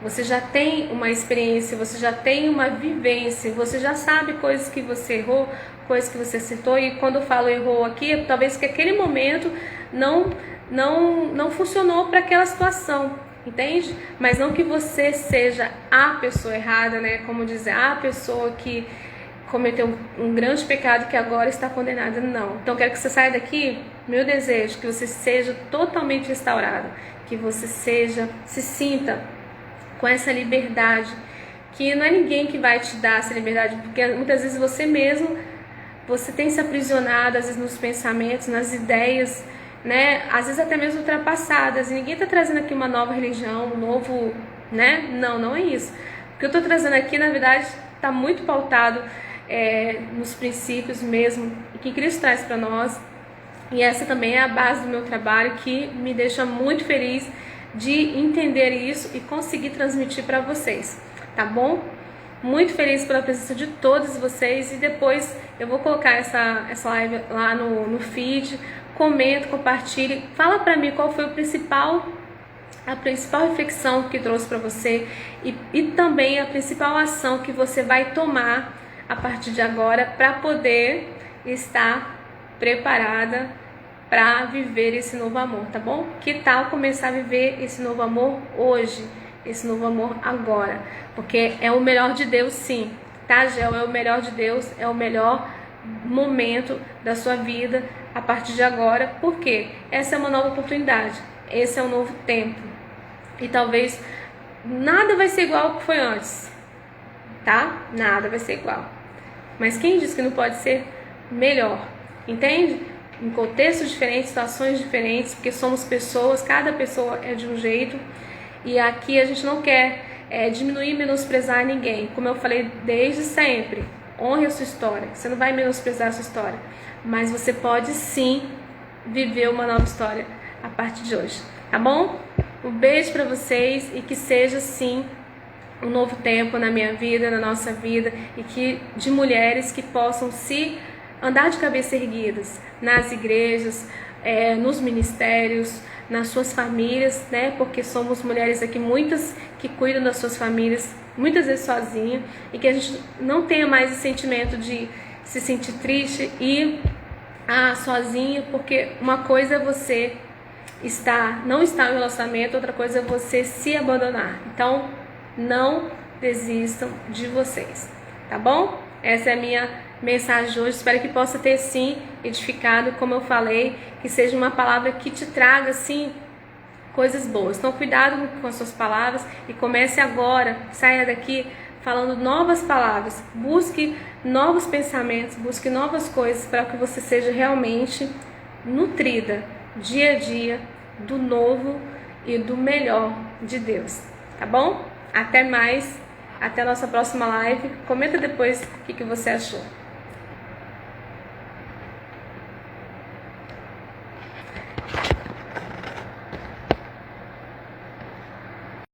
Você já tem uma experiência, você já tem uma vivência, você já sabe coisas que você errou, coisas que você acertou. E quando eu falo errou aqui, talvez que aquele momento não funcionou para aquela situação, entende? Mas não que você seja a pessoa errada, né? Como dizer, a pessoa que cometeu um grande pecado que agora está condenada. Não. Então, quero que você saia daqui, meu desejo, que você seja totalmente restaurada, que você se sinta com essa liberdade, que não é ninguém que vai te dar essa liberdade, porque muitas vezes você tem se aprisionado, às vezes nos pensamentos, nas ideias, né? Às vezes até mesmo ultrapassadas, e ninguém está trazendo aqui uma nova religião, um novo, né? Não é isso. O que eu estou trazendo aqui, na verdade, está muito pautado nos princípios mesmo que Cristo traz para nós, e essa também é a base do meu trabalho, que me deixa muito feliz de entender isso e conseguir transmitir para vocês, tá bom? Muito feliz pela presença de todos vocês, e depois eu vou colocar essa live lá no feed. Comenta, compartilhe, fala para mim qual foi a principal reflexão que trouxe para você, e também a principal ação que você vai tomar a partir de agora para poder estar preparada para viver esse novo amor, tá bom? Que tal começar a viver esse novo amor hoje, esse novo amor agora? Porque é o melhor de Deus, sim, tá, Gel? É o melhor de Deus, é o melhor momento da sua vida a partir de agora, porque essa é uma nova oportunidade, esse é um novo tempo, e talvez nada vai ser igual ao que foi antes, tá? Nada vai ser igual, mas quem diz que não pode ser melhor, entende? Em contextos diferentes, situações diferentes, porque somos pessoas, cada pessoa é de um jeito, e aqui a gente não quer diminuir, menosprezar ninguém. Como eu falei desde sempre, honre a sua história, você não vai menosprezar a sua história, mas você pode sim viver uma nova história a partir de hoje, tá bom? Um beijo para vocês, e que seja sim um novo tempo na minha vida, na nossa vida, e que de mulheres que possam se andar de cabeça erguidas nas igrejas, nos ministérios, nas suas famílias, né? Porque somos mulheres aqui, muitas que cuidam das suas famílias, muitas vezes sozinha, e que a gente não tenha mais esse sentimento de se sentir triste e sozinha, porque uma coisa é você não estar no relacionamento, outra coisa é você se abandonar. Então, não desistam de vocês, tá bom? Essa é a minha mensagem de hoje. Espero que possa ter sim edificado, como eu falei, que seja uma palavra que te traga sim coisas boas. Então, cuidado com as suas palavras, e comece agora, saia daqui falando novas palavras, busque novos pensamentos, busque novas coisas, para que você seja realmente nutrida dia a dia do novo e do melhor de Deus, tá bom? Até mais, até a nossa próxima live. Comenta depois o que você achou.